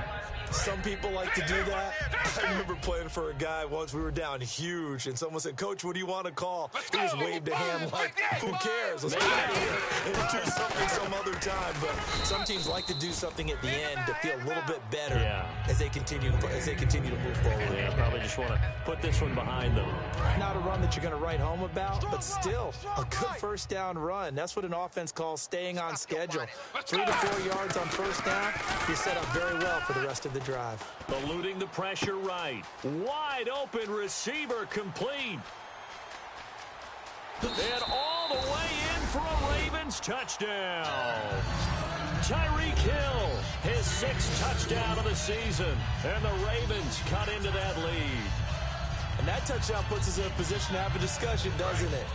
Some people like to do that. I remember playing for a guy once. We were down huge, and someone said, "Coach, what do you want to call?" He just waved a hand like, "Who cares? Let's get out of here and do something some other time." But some teams like to do something at the end to feel a little bit better as they continue to move forward. Yeah, probably just want to put this one behind them. Not a run that you're going to write home about, but still a good first down run. That's what an offense calls staying on schedule. 3 to 4 yards on first down, you're set up very well for the rest of the drive. Eluding the pressure right. Wide open receiver complete. And all the way in for a Ravens touchdown. Tyreek Hill, his 6th touchdown of the season. And the Ravens cut into that lead. And that touchdown puts us in a position to have a discussion, doesn't it?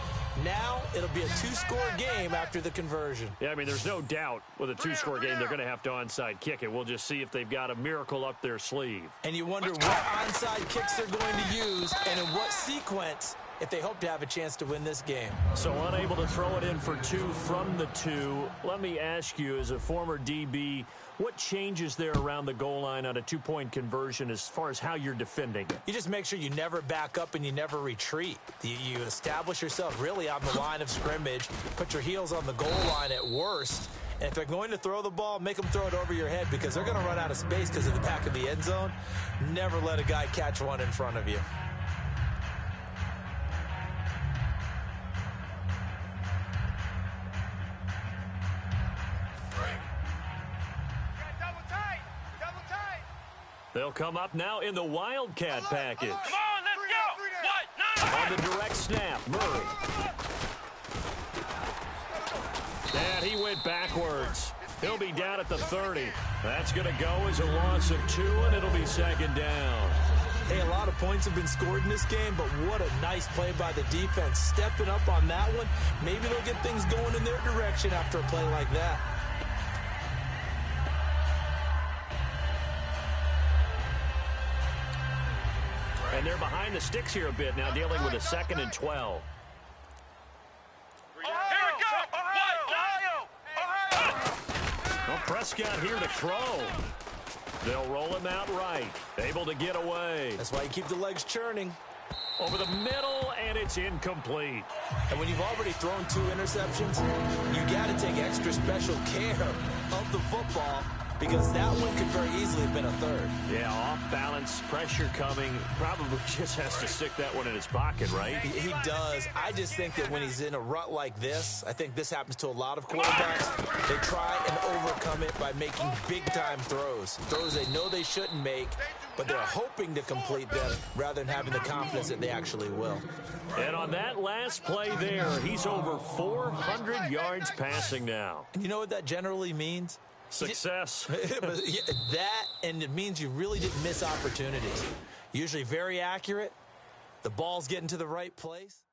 Now it'll be a 2-score game after the conversion. Yeah, I mean, there's no doubt with a 2-score game they're going to have to onside kick it. We'll just see if they've got a miracle up their sleeve. And you wonder what onside kicks they're going to use and in what sequence if they hope to have a chance to win this game. So unable to throw it in for 2 from the 2. Let me ask you, as a former DB, what changes there around the goal line on a 2-point conversion as far as how you're defending it? You just make sure you never back up and you never retreat. You establish yourself really on the line of scrimmage, put your heels on the goal line at worst, and if they're going to throw the ball, make them throw it over your head because they're going to run out of space because of the back of the end zone. Never let a guy catch one in front of you. They'll come up now in the Wildcat package. Come on, let's go. What? No. On the direct snap, Murray. And he went backwards. He'll be down at the 30. That's going to go as a loss of 2, and it'll be second down. Hey, a lot of points have been scored in this game, but what a nice play by the defense. Stepping up on that one. Maybe they'll get things going in their direction after a play like that. And they're behind the sticks here a bit now, dealing with a 2nd and 12. Here we go. Ohio. Well, Prescott here to throw. They'll roll him out right. Able to get away. That's why you keep the legs churning. Over the middle, and it's incomplete. And when you've already thrown 2 interceptions, you got to take extra special care of the football, because that one could very easily have been a 3rd. Yeah, off balance, pressure coming. Probably just has to stick that one in his pocket, right? He does. I just think that when he's in a rut like this, I think this happens to a lot of quarterbacks. They try and overcome it by making big-time throws. Throws they know they shouldn't make, but they're hoping to complete them rather than having the confidence that they actually will. And on that last play there, he's over 400 yards passing now. And you know what that generally means? Success. That, and it means you really didn't miss opportunities. Usually very accurate. The ball's getting to the right place.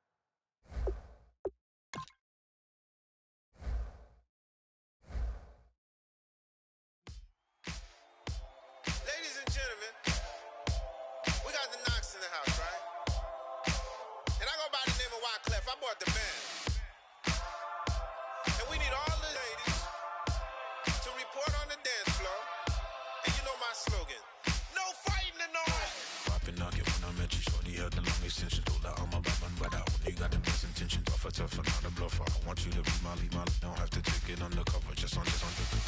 Ladies and gentlemen, we got the Knox in the house, right? And I go by the name of Wyclef. I bought the band. And we need all the ladies to report on the dance floor. And you know my slogan, no fighting and no Poppin' knock it when I met you, shorty had the long extension. Told her I'm a bad man, but I only got the best intentions. Tougher, not a bluffer. I want you to be Molly. Don't have to take it undercover. Just on the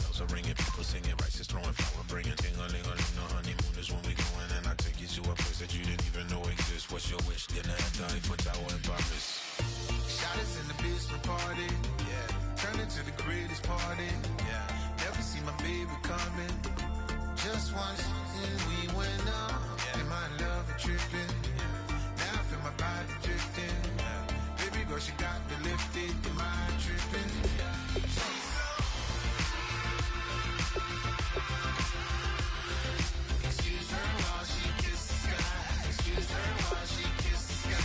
bells are ringing, people singing, rice is throwing flower, bringing ting-a-ling-a-ling. The honeymoon is when we going, and I take you to a place that you didn't even know exists. What's your wish? Dinner at the Eiffel Tower in Paris. Shot is in the basement party, yeah. Turn into the greatest party, yeah. Never see my baby coming. Just once, and we went up. Yeah. And my love is tripping, yeah. Now I feel my body drifting, yeah. Baby girl, she got me lifted, and my tripping, yeah. Excuse her while she kisses the sky. Excuse her while she kisses the sky.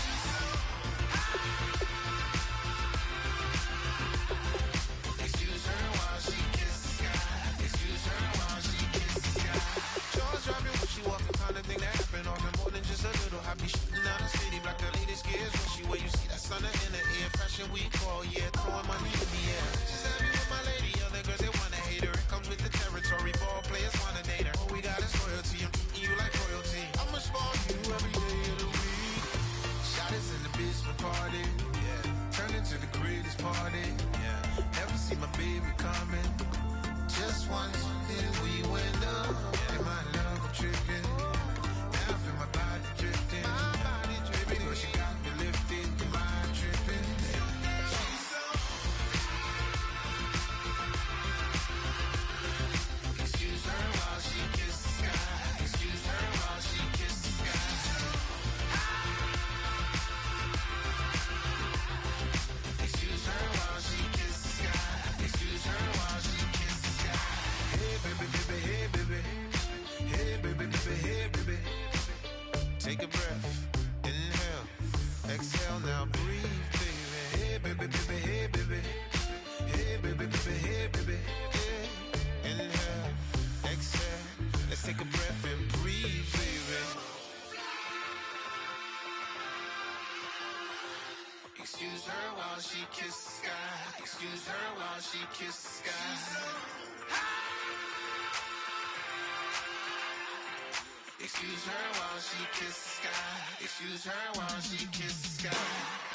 Excuse her while she kisses the sky. Excuse her while she kisses the sky. Jaws dropping when she walking, kind of thing that happen often. More than just a little. I be shooting out the city, black the latest gears. When she where you see that sun in the air. Fashion week all year, throwing money in the air. She's happy with my lady, other girls they wanna hate her. It comes with the territory, ball players wanna date her. All we got is loyalty, I'm treating you like royalty. I'ma spoil you every day of the week. Shot is in the basement party, yeah. Turn into the greatest party, yeah. Never see my baby coming. Just once, and we went up, yeah. And my love was tripping. Now I feel my body drifting. My body dripping. Baby girl, she got me lifted. And my tripping. Excuse her while she kisses the sky. Excuse her while she kisses the sky. Excuse her while she kisses the sky. Excuse her while she kisses the sky. Hey baby, baby, hey baby. Hey baby, baby, hey baby. Take a breath, inhale, exhale, now breathe, baby. Hey baby, baby, hey baby. Hey baby, baby, hey baby. Hey, inhale, exhale, let's take a breath and breathe, baby. Excuse her while she kisses the sky. Excuse her while she kisses the sky. Excuse her while she kisses the sky. Excuse her while she kisses the sky.